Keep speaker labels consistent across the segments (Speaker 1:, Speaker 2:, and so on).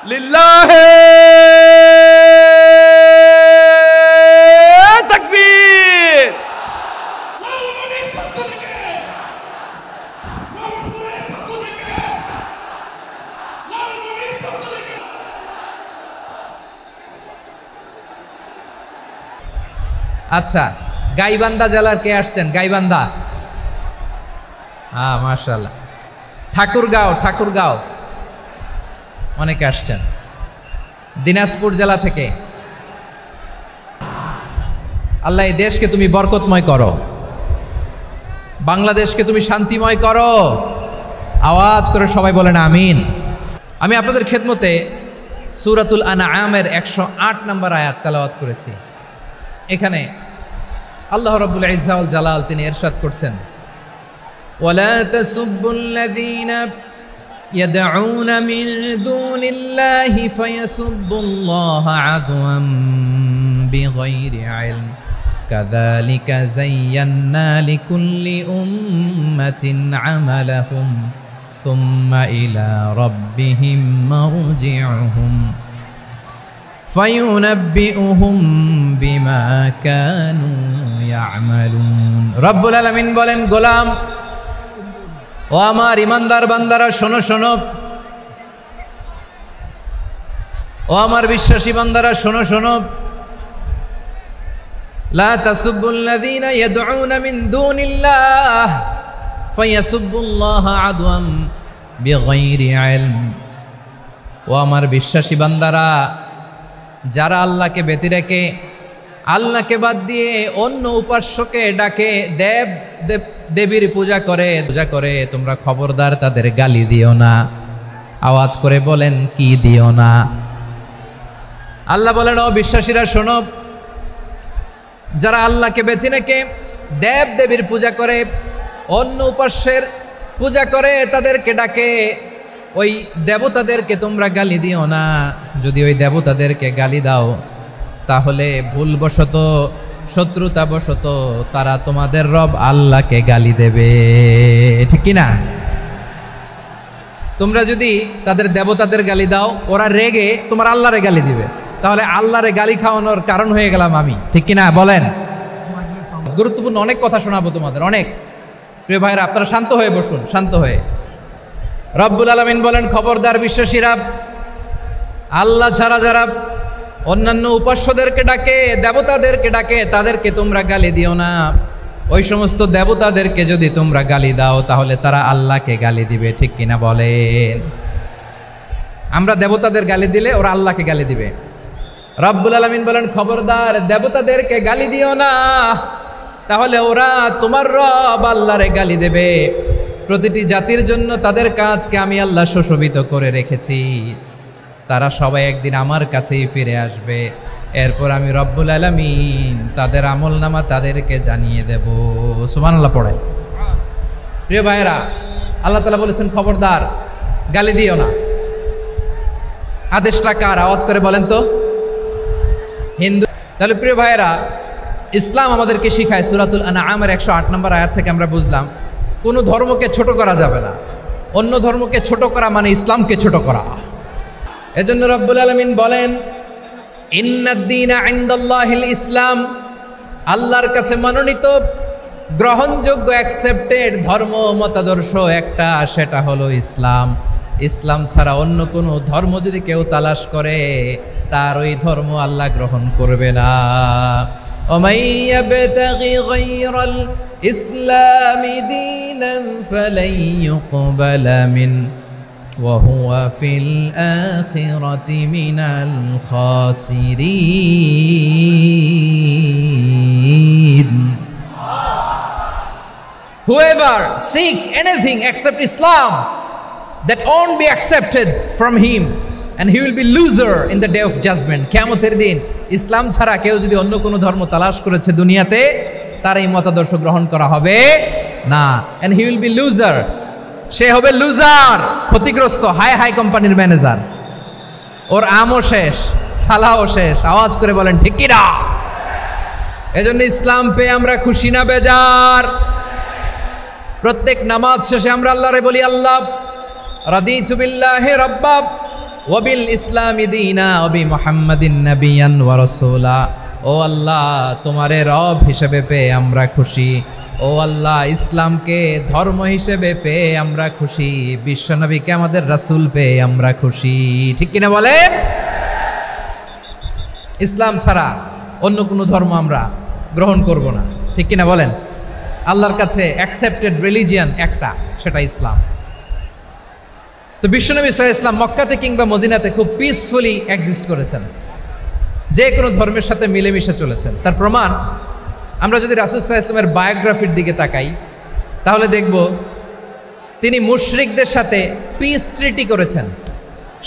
Speaker 1: লিল্লাহে তাকবীর।
Speaker 2: আচ্ছা, গাইবান্ধা জেলার কে আসছেন? গাইবান্ধা, হ্যাঁ মাশাআল্লাহ। ঠাকুরগাঁও অনেকে আসছেন। দিনাজপুর জেলা থেকে। আল্লাহ এই দেশকে তুমি বরকতময় করো, বাংলাদেশকে তুমি শান্তিময় করো। আওয়াজ করে সবাই বলেন আমিন। আমি আপনাদের খেদমতে সূরাতুল আনআমের 108 নম্বর আয়াত তেলাওয়াত করেছি। এখানে আল্লাহ রাব্বুল ইজ্জা ওয়াল জালাল তিনি ইরশাদ করছেন, ওয়ালা তাসুব্বুল্লাযীনা ইয়াদউনা মিন দুনিল্লাহি ফায়াসুব্বুল্লাহা আদওয়াম বিগাইরি ইলম কাযালিকা যায়্যান্না লিকুল্লি উম্মাতিন আমালাহুম সুম্মা ইলা রাব্বিহিম মারজিউহুম ফায়ুনাব্বিউহুম বিমা কানু ইয়ামালুন। রব্বুল আলামিন বলেন, গোলাম ও আমার ইমানদার বান্দারা শোনো শোনো, ও আমার বিশ্বাসী বান্দারা শোনো শোনো, লা তাসুব্বুল্লাযীনা ইয়াদউনা মিন দুনিল্লাহ ফায়াসুব্বুল্লাহা আদওয়াম বিগাইরি ইলম। ও আমার বিশ্বাসী বান্দারা, যারা আল্লাহকে ব্যতি রেখে, আল্লাহকে বাদ দিয়ে অন্য উপাস্যকে ডাকে, দেবীর পূজা করে, তোমরা খবরদার তাদের গালি দিও না। আওয়াজ করে বলেন, কি দিও না? আল্লাহ বলেন, ও বিশ্বাসীরা শোনো, যারা আল্লাহকে বেছে রেখে দেবীর পূজা করে, অন্য উপাস্যের পূজা করে, তাদেরকে ডাকে, ওই দেবতাদেরকে তোমরা গালি দিও না। যদি ওই দেবতাদেরকে গালি দাও তাহলে ভুলবশত, শত্রুতাবশত তারা তোমাদের রব আল্লাহকে গালি দেবে, ঠিক কি না? তোমরা যদি তাদের দেবতাদের গালি দাও, ওরা রেগে তোমার আল্লাহরে গালি দিবে, তাহলে আল্লাহরে গালি খাওয়ানোর কারণ হয়ে গেলাম আমি, ঠিক কি না বলেন? গুরুত্বপূর্ণ অনেক কথা শোনাবো তোমাদের, অনেক। প্রিয় ভাইরা, আপনারা শান্ত হয়ে বসুন, শান্ত হয়ে। রব্বুল আলামিন বলেন, খবরদার বিশ্বাসীরা, আল্লাহ ছাড়া যারা অন্যান্য উপাস্যদেরকে ডাকে, দেবতাদেরকে ডাকে, তাদেরকে তোমরা গালি দিও না। ওই সমস্ত দেবতাদেরকে যদি তোমরা গালি দাও তাহলে তারা আল্লাহকে গালি দিবে, ঠিক কিনা বলেন? আমরা দেবতাদের গালি দিলে ওরা আল্লাহকে গালি দিবে। রব্বুল আলামিন বলেন, খবরদার দেবতাদেরকে গালি দিও না, তাহলে ওরা তোমার রব আল্লাহরে গালি দেবে। প্রতিটি জাতির জন্য তাদের কাজকে আমি আল্লাহ সুশোভিত করে রেখেছি, তারা সবাই একদিন আমার কাছেই ফিরে আসবে। এরপর আমি রব্বুল আলামিন তাদের আমলনামা তাদেরকে জানিয়ে দেব। সুবহানাল্লাহ পড়ে। প্রিয় ভাইয়েরা, আল্লাহ তাআলা বলেছেন, খবরদার গালি দিও না। আদেশটা কার? আওয়াজ করে বলেন তো। হিন্দু। তাহলে প্রিয় ভাইয়েরা, ইসলাম আমাদেরকে শিখায়, সূরাতুল আনআমের 108 নম্বর আয়াত থেকে আমরা বুঝলাম, কোনো ধর্মকে ছোট করা যাবে না। অন্য ধর্মকে ছোট করা মানে ইসলামকে ছোট করা। এজন্য রব্বুল আলামিন বলেন, ইন্নাদ-দীনা ইনদাল্লাহিল ইসলাম, আল্লাহর কাছে মনোনীত, গ্রহণযোগ্য, অ্যাকসেপ্টেড ধর্ম, মতাদর্শ একটা, সেটা হলো ইসলাম। ইসলাম ছাড়া অন্য কোনো ধর্ম যদি কেউ তালাশ করে, তার ওই ধর্ম আল্লাহ গ্রহণ করবে না। ومن يبتغي غير الإسلام دينا فلن يقبل منه وهو في الآخرة من الخاسرين. Whoever seek anything except Islam, that won't be accepted from him, and he will be loser in the day of judgment. কিয়ামতের দিন ইসলাম ছাড়া কেউ যদি অন্য কোনো ধর্ম তালাশ করেছে দুনিয়াতে, তার এই মতাদর্শ গ্রহণ করা হবে না। and he will be loser, সে হবে লুজার, ক্ষতিগ্রস্ত, হাই কোম্পানির ম্যানেজার। ওর আমও শেষ, সালাও শেষ। আওয়াজ করে বলেন ঠিক কি না? এজন্য ইসলাম পেয়ে আমরা খুশি না বেজার? প্রত্যেক নামাজ শেষে আমরা আল্লাহরে বলি, আল্লাহ রাদিতু বিল্লাহি রাব্বা ওয়াবিল ইসলামি দীনা ওবি মুহাম্মাদিন নাবিয়ান ওয়া রাসূলা। ও আল্লাহ, তোমারে রব হিসেবে পেয়ে আমরা খুশি। ও আল্লাহ, ইসলামকে ধর্ম হিসেবে পেয়ে আমরা খুশি। বিশ্বনবীকে আমাদের রাসূল পেয়ে আমরা খুশি। ঠিক কিনা বলেন? ইসলাম ছাড়া অন্য কোনো ধর্ম আমরা গ্রহণ করব না। ঠিক কিনা বলেন? আল্লাহর কাছে অ্যাকসেপ্টেড রিলিজিয়ান একটা, সেটা ইসলাম। তো বিশ্বনবী সাল্লাল্লাহু আলাইহি ওয়াসাল্লাম মক্কাতে কিংবা মদিনাতে খুব পিসফুলি এক্সিস্ট করেছেন, যে কোনো ধর্মের সাথে মিলেমিশে চলেছেন। তার প্রমাণ আমরা যদি রাসূল সাল্লাল্লাহু আলাইহি ওয়াসাল্লামের বায়োগ্রাফির দিকে তাকাই, তাহলে দেখব তিনি মুশরিকদের সাথে পিস ট্রিটি করেছেন,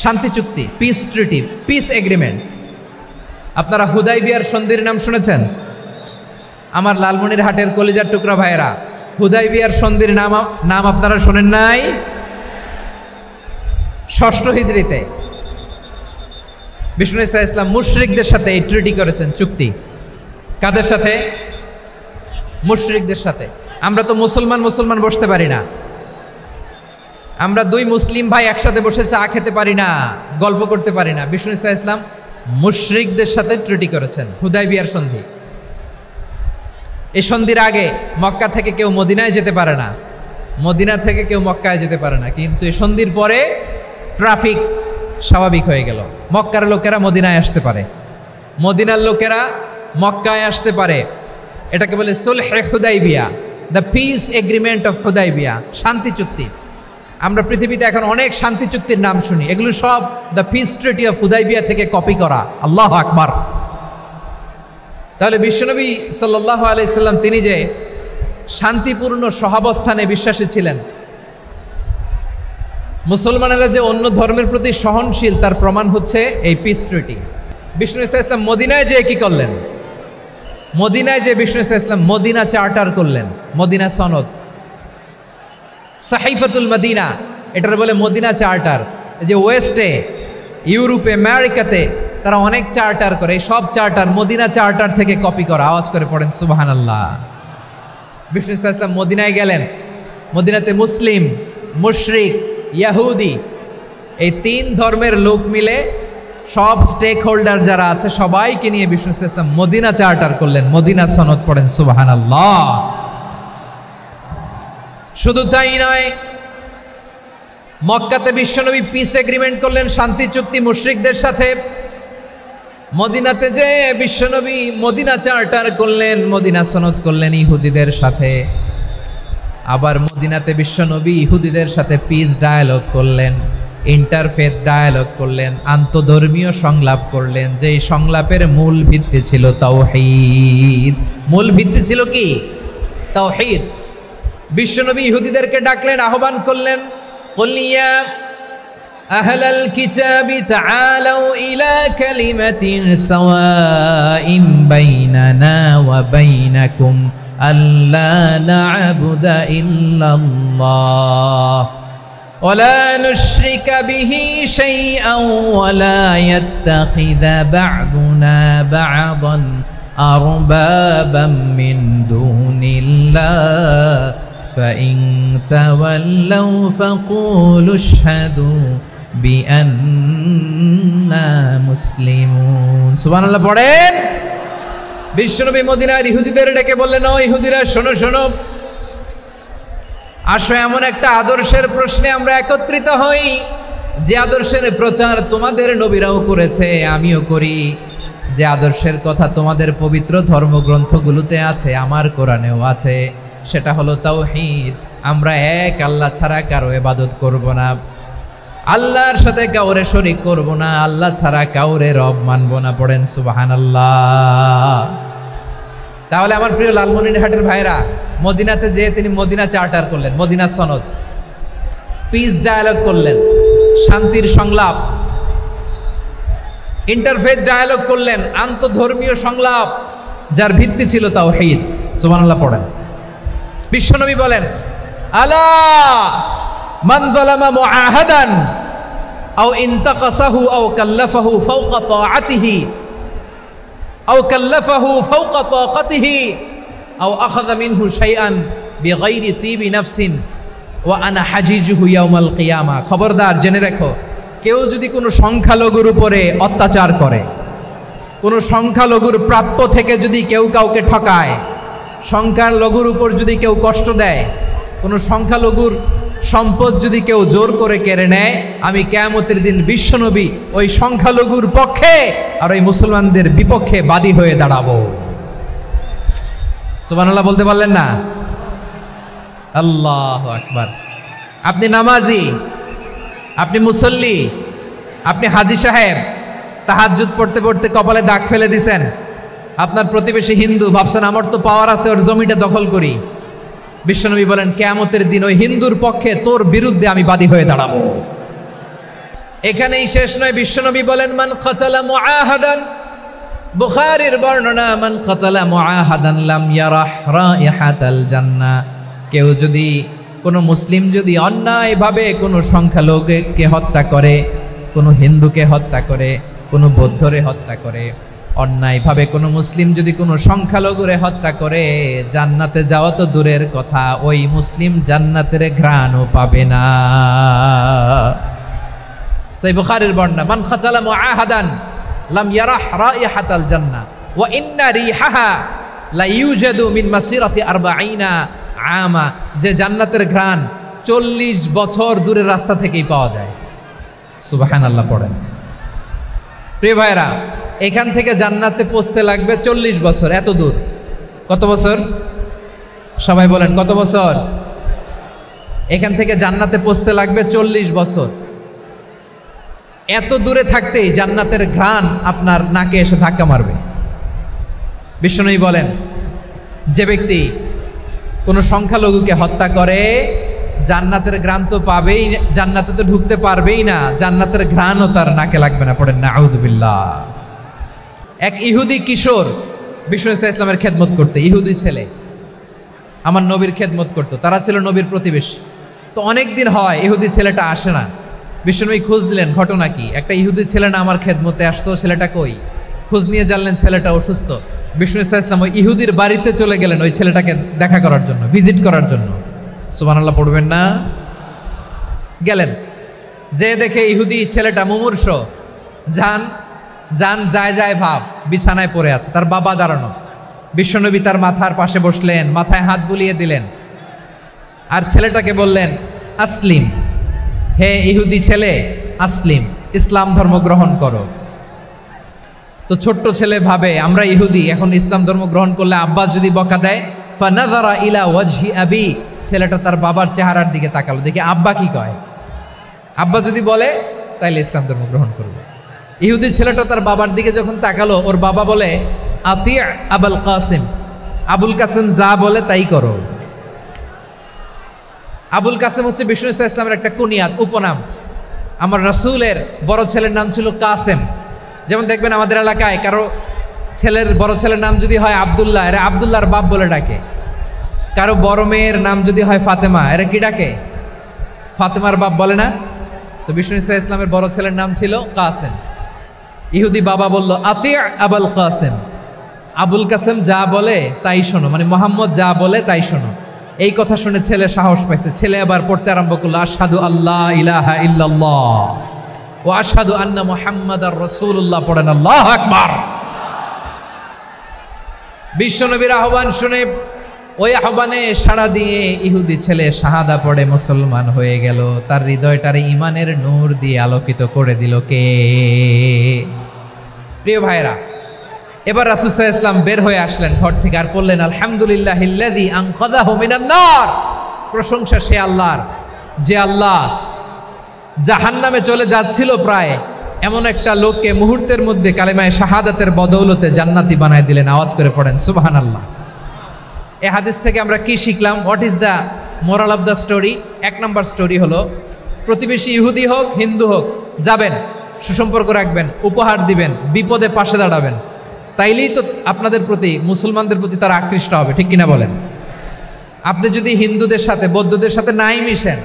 Speaker 2: শান্তি চুক্তি, পিস ট্রিটি, পিস এগ্রিমেন্ট। আপনারা হুদাইবিয়ার সন্ধির নাম শুনেছেন? আমার লালমনিরহাটের কলিজার টুকরা ভাইয়েরা, হুদাইবিয়ার সন্ধির নাম আপনারা শোনেন নাই? 6ষ্ঠ হিজরিতে বিষ্ণু ঈসা ইসলাম মুশরিকদের সাথে এই ট্রিটি করেছেন, চুক্তি। কাদের সাথে? মুশরিকদের সাথে। আমরা তো মুসলমান বসতে পারি না, আমরা দুই মুসলিম ভাই একসাথে বসে চা খেতে পারি না, গল্প করতে পারি না। বিষ্ণু ঈসা ইসলাম মুশরিকদের সাথে ট্রিটি করেছেন, হুদাইবিয়ার সন্ধি। এই সন্ধির আগে মক্কা থেকে কেউ মদিনায় যেতে পারে না, মদিনা থেকে কেউ মক্কায় যেতে পারে না। কিন্তু এই সন্ধির পরে ট্রাফিক স্বাভাবিক হয়ে গেল। মক্কার লোকেরা মদিনায় আসতে পারে, মদিনার লোকেরা মক্কায় আসতে পারে। এটাকে বলে সুলহে Hudaybiyyah, the peace agreement of Hudaybiyyah, শান্তি চুক্তি। আমরা পৃথিবীতে এখন অনেক শান্তি চুক্তির নাম শুনি, এগুলো সব the piece treaty of Hudaibiya থেকে কপি করা। আল্লাহু আকবার। তাহলে বিশ্বনবী সাল্লাল্লাহু আলাইহি সাল্লাম তিনি যে শান্তিপূর্ণ সহাবস্থানে বিশ্বাসী ছিলেন, মুসলমানেরা যে অন্য ধর্মের প্রতি সহনশীল, তার প্রমাণ হচ্ছে এই পিস ট্রিটি। বিষ্ণু ঈসা ইসলাম মদিনায় যে কি করলেন? মদিনায় যে বিষ্ণু ঈসা ইসলাম মদিনা চার্টার করলেন, মদিনা সনদ, সাহিফাতুল মদিনা, এটার বলে মদিনা চার্টার। যে ওয়েস্টে, ইউরোপে, আমেরিকাতে তারা অনেক চার্টার করে, এই সব চার্টার মদিনা চার্টার থেকে কপি করা। আওয়াজ করে পড়েন সুবহানাল্লাহ। বিষ্ণু ঈসা ইসলাম মদিনায় গেলেন, মদিনাতে মুসলিম, মুশরিক, ইয়াহুদি, এই 3 ধর্মের লোক মিলে সব স্টেক হোল্ডার যারা আছে সবাইকে নিয়ে বিষ্ণু ঈসা ইসলাম মদিনা চার্টার করলেন, মদিনা সনদ। পড়েন সুবহানাল্লাহ। শুধু তাই নয়, মক্কাতে বিশ্বনবী পিস এগ্রিমেন্ট করলেন, শান্তি চুক্তি মুশরিকদের সাথে। মদিনাতে যে বিশ্বনবী মদিনা চার্টার করলেন, মদিনা সনদ করলেন ইহুদিদের সাথে। আবার মদিনাতে বিশ্বনবী ইহুদিদের সাথে পিস ডায়ালগ করলেন, ইন্টারফেথ ডায়ালগ করলেন, আন্তধর্মীয় সংলাপ করলেন। যেই সংলাপের মূল ভিত্তি ছিল তাওহীদ। মূল ভিত্তি ছিল কি? তাওহীদ। বিশ্বনবী ইহুদিদেরকে ডাকলেন, আহ্বান করলেন, কুল ইয়া আহলাল কিতাবি তাআলাউ ইলা কালিমাতিন সাওয়াইন বাইনানা ওয়া বাইনাকুম আল্লা না'বুদা ইল্লাল্লাহ ওয়া লা নুশরিকা বিহি শাইআন ওয়া লা ইয়াত্তাখিযা বা'দুনা বা'দান আরবাবাম মিন দুনিল্লাহ فإن تولوا فقولوا اشهدوا بأننا مسلمون। সুবহানাল্লাহ পড়েন। বিশ্বনবী মদিনার ইহুদিদের ডেকে বললেন, ও ইহুদিরা, শোনো শোনো, আসো এমন একটা আদর্শের প্রশ্নে আমরা একত্রিত হই, যে আদর্শের প্রচার তোমাদের নবীরাও করেছে, আমিও করি, যে আদর্শের কথা তোমাদের পবিত্র ধর্মগ্রন্থগুলোতে আছে, আমার কোরআনেও আছে। সেটা হলো তাওহীদ। আমরা এক আল্লাহ ছাড়া কারো ইবাদত করব না, আল্লাহর সাথে কাউরে শরীক করব না, আল্লাহ ছাড়া কাউরে রব মানব না। পড়েন সুবহানাল্লাহ। তাহলে আমার প্রিয় লালমনিরহাটের ভাইরা, মদিনাতে যে তিনি মদিনা চার্টার করলেন, মদিনা সনদ, পিস ডায়ালগ করলেন, শান্তির সংলাপ, ইন্টারফেথ ডায়ালগ করলেন, আন্তধর্মীয় সংলাপ, যার ভিত্তি ছিল তাওহীদ। সুবহানাল্লাহ পড়েন। বিশ্বনবী বলেন, আলা মান যালামা মুআহাদান আও ইনতাকাসাহু আও কাল্লাফাহু ফাওকা তাআতিহি আও কাল্লাফাহু ফাওকা তাকাতিহি আও আখাযা মিনহু শাইআন বিগাইরি তিবি নাফসিন ওয়া আনা হাজিজুহু ইয়াউমাল কিয়ামা। খবরদার, জেনে রাখো, কেউ যদি কোনো সংখ্যালঘুর উপরে অত্যাচার করে, কোনো সংখ্যালঘুর প্রাপ্য থেকে যদি কেউ কাউকে ঠকায়, সংখ্যালঘুর উপর যদি কেউ কষ্ট দেয়, কোনো সংখ্যালঘুর সম্পদ যদি কেউ জোর করে কেড়ে নেয়, আমি কিয়ামতের দিন বিশ্বনবী ওই সংখ্যালঘুর পক্ষে আর ওই মুসলমানদের বিপক্ষে বাদী হয়ে দাঁড়াবো। সুবহানাল্লাহ বলতে পারলেন না? আল্লাহু আকবার। আপনি নামাজি, আপনি মুসল্লি, আপনি হাজী সাহেব, তাহাজ্জুদ পড়তে পড়তে কপালে দাগ ফেলে দিছেন, আপনার প্রতিবেশী হিন্দু, ভাবছেন আমার তো পাওয়ার আছে, ওর জমিটা দখল করি। বিশ্বনবী বলেন কিয়ামতের দিন ওই হিন্দুর পক্ষে তোর বিরুদ্ধে আমি বাদী হয়ে দাঁড়াবো। এখানেই শেষ নয়, বিশ্বনবী বলেন মান কাতালা মুআহাদান, বুখারীর বর্ণনা, মান কাতালা মুআহাদান লাম ইয়ারাহ রাইহাতাল জান্নাহ। কেউ যদি, কোনো মুসলিম যদি অন্যায়ভাবে কোনো সংখ্যালঘুকে হত্যা করে, কোনো হিন্দুকে হত্যা করে, কোনো বৌদ্ধরে হত্যা করে, অন্যায়ভাবে কোনো মুসলিম যদি কোনো সংখ্যালঘুরে হত্যা করে, জান্নাতে যাওয়া তো দূরের কথা, ওই মুসলিম জান্নাতের ঘ্রাণও পাবে না। সহিহ বুখারীর বর্ণনা, মান কাতালা মুআহাদান লাম ইয়ারাহ রাইহাতাল জান্নাহ ওয়া ইন্না রিহাহা লা ইউজাদু মিন মাসিরাতি 40 আমা। যে জান্নাতের ঘ্রাণ 40 বছর দূরের রাস্তা থেকেই পাওয়া যায়। সুবহানাল্লাহ পড়েন। প্রিয় ভাইরা, এখান থেকে জান্নাতে পৌঁছতে লাগবে 40 বছর। এত দূর, কত বছর? সবাই বলেন কত বছর? এখান থেকে জান্নাতে পৌঁছতে লাগবে 40 বছর। এত দূরে থাকতেই জান্নাতের ঘ্রাণ আপনার নাকে এসে ধাক্কা মারবে। বিশ্বনবী বলেন, যে ব্যক্তি কোনো সংখ্যালঘুকে হত্যা করে, জান্নাতের ঘ্রাণ তো পাবেই, জান্নাতে তো ঢুকতে পারবেই না, জান্নাতের ঘ্রাণও তার নাকে লাগবে না। পড়েন নাউযুবিল্লাহ। এক ইহুদি কিশোর বিশ্বনবী সাল্লাল্লাহু আলাইহি ওয়াসাল্লামের খেদমত করতে, ইহুদি ছেলে আমার নবীর খেদমত করতো, তারা ছিল নবীর প্রতিবেশী। তো অনেক দিন হয় ইহুদি ছেলেটা আসে না। বিশ্বনবী খোঁজ দিলেন, ঘটনা কি? একটা ইহুদি ছেলে না আমার খেদমতে আসতো, ছেলেটা কই? খোঁজ নিয়ে জানলেন ছেলেটা অসুস্থ। বিশ্বনবী সাল্লাল্লাহু আলাইহি ওয়াসাল্লাম ওই ইহুদির বাড়িতে চলে গেলেন ওই ছেলেটাকে দেখা করার জন্য, ভিজিট করার জন্য। সুবহানাল্লাহ পড়বেন না? গেলেন, যে দেখে ইহুদি ছেলেটা মুমূর্ষ, জান যায় ভাব, বিছানায় পড়ে আছে, তার বাবা দাঁড়ানো। বিশ্বনবী তার মাথার পাশে বসলেন, মাথায় হাত বুলিয়ে দিলেন, আর ছেলেটাকে বললেন আসলিম, হে ইহুদি ছেলে আসলিম, ইসলাম ধর্ম গ্রহণ করো। তো ছোট্ট ছেলে ভাবে আমরা ইহুদি, এখন ইসলাম ধর্ম গ্রহণ করলে আব্বা যদি বকা দেয়, ফানাযারা ইলা ওয়াজহি আবি, ছেলেটা তার বাবার চেহারার দিকে তাকালো, দেখি আব্বা কি কয়। আব্বা যদি বলে তাইলে ইসলাম ধর্ম গ্রহণ করবে। ইহুদি ছেলেটা তার বাবার দিকে যখন তাকালো, ওর বাবা বলে আতি আবুল কাসিম, আবুল কাসিম যা বলে তাই করো। আবুল কাসিম হচ্ছে বিষ্ণু ইসলামের একটা কুনিয়াত, উপনাম। আমার রাসূলের বড় ছেলের নাম ছিল কাসেম। যেমন দেখবেন আমাদের এলাকায় কারো ছেলের, বড় ছেলের নাম যদি হয় আব্দুল্লাহ, এরা আব্দুল্লাহর বাপ বলে ডাকে। কারো বড় মেয়ের নাম যদি হয় ফাতেমা, এরা কি ডাকে? ফাতেমার বাপ বলে না? তো বিষ্ণু ইসলামের বড় ছেলের নাম ছিল কাসেম। ইহুদি বাবা বলল আতি আবুল কাসেম, আবুল কাসেম যা বলে তাই শোনো, মানে মোহাম্মদ যা বলে তাই শোনো। এই কথা শুনে ছেলে সাহস পাইছে, ছেলে আবার পড়তে আরম্ভ করলো আশহাদু আল্লাহ ইলাহা ইল্লাল্লাহ ওয়া আশহাদু আন্না মুহাম্মাদার রাসূলুল্লাহ। পড়েন আল্লাহু আকবার। বিশ্বনবীর আহ্বান শুনে, ওই আহ্বানে সাড়া দিয়ে ইহুদি ছেলে শাহাদা পড়ে মুসলমান হয়ে গেল। তার হৃদয়টারে ঈমানের নূর দিয়ে আলোকিত করে দিল কে? প্রিয় ভাইরা, এবার রাসূল সাল্লাল্লাহু আলাইহি ওয়াসাল্লাম বের হয়ে আসলেন ঘর থেকে, আর বললেন আলহামদুলিল্লাহিল্লাযী আনকাযাহু মিনান নার। প্রশংসা সে আল্লাহর, যে আল্লাহ জাহান্নামে চলে যাচ্ছিল প্রায় এমন একটা লোককে মুহূর্তের মধ্যে কালেমায়ে শাহাদাতের বদৌলতে জান্নাতি বানায় দিলেন। আওয়াজ করে পড়েন সুবহানাল্লাহ। এই হাদিস থেকে আমরা কি শিখলাম? What is the moral of the story? 1 number story হলো, প্রতিবেশী ইহুদি হোক হিন্দু হোক, যাবেন, সুসম্পর্ক রাখবেন, উপহার দিবেন, বিপদে পাশে দাঁড়াবেন, তাইলেই তো আপনাদের প্রতি, মুসলমানদের প্রতি তারা আকৃষ্ট হবে। ঠিক কিনা বলেন? আপনি যদি হিন্দুদের সাথে, বৌদ্ধদের সাথে নাই মিশেন,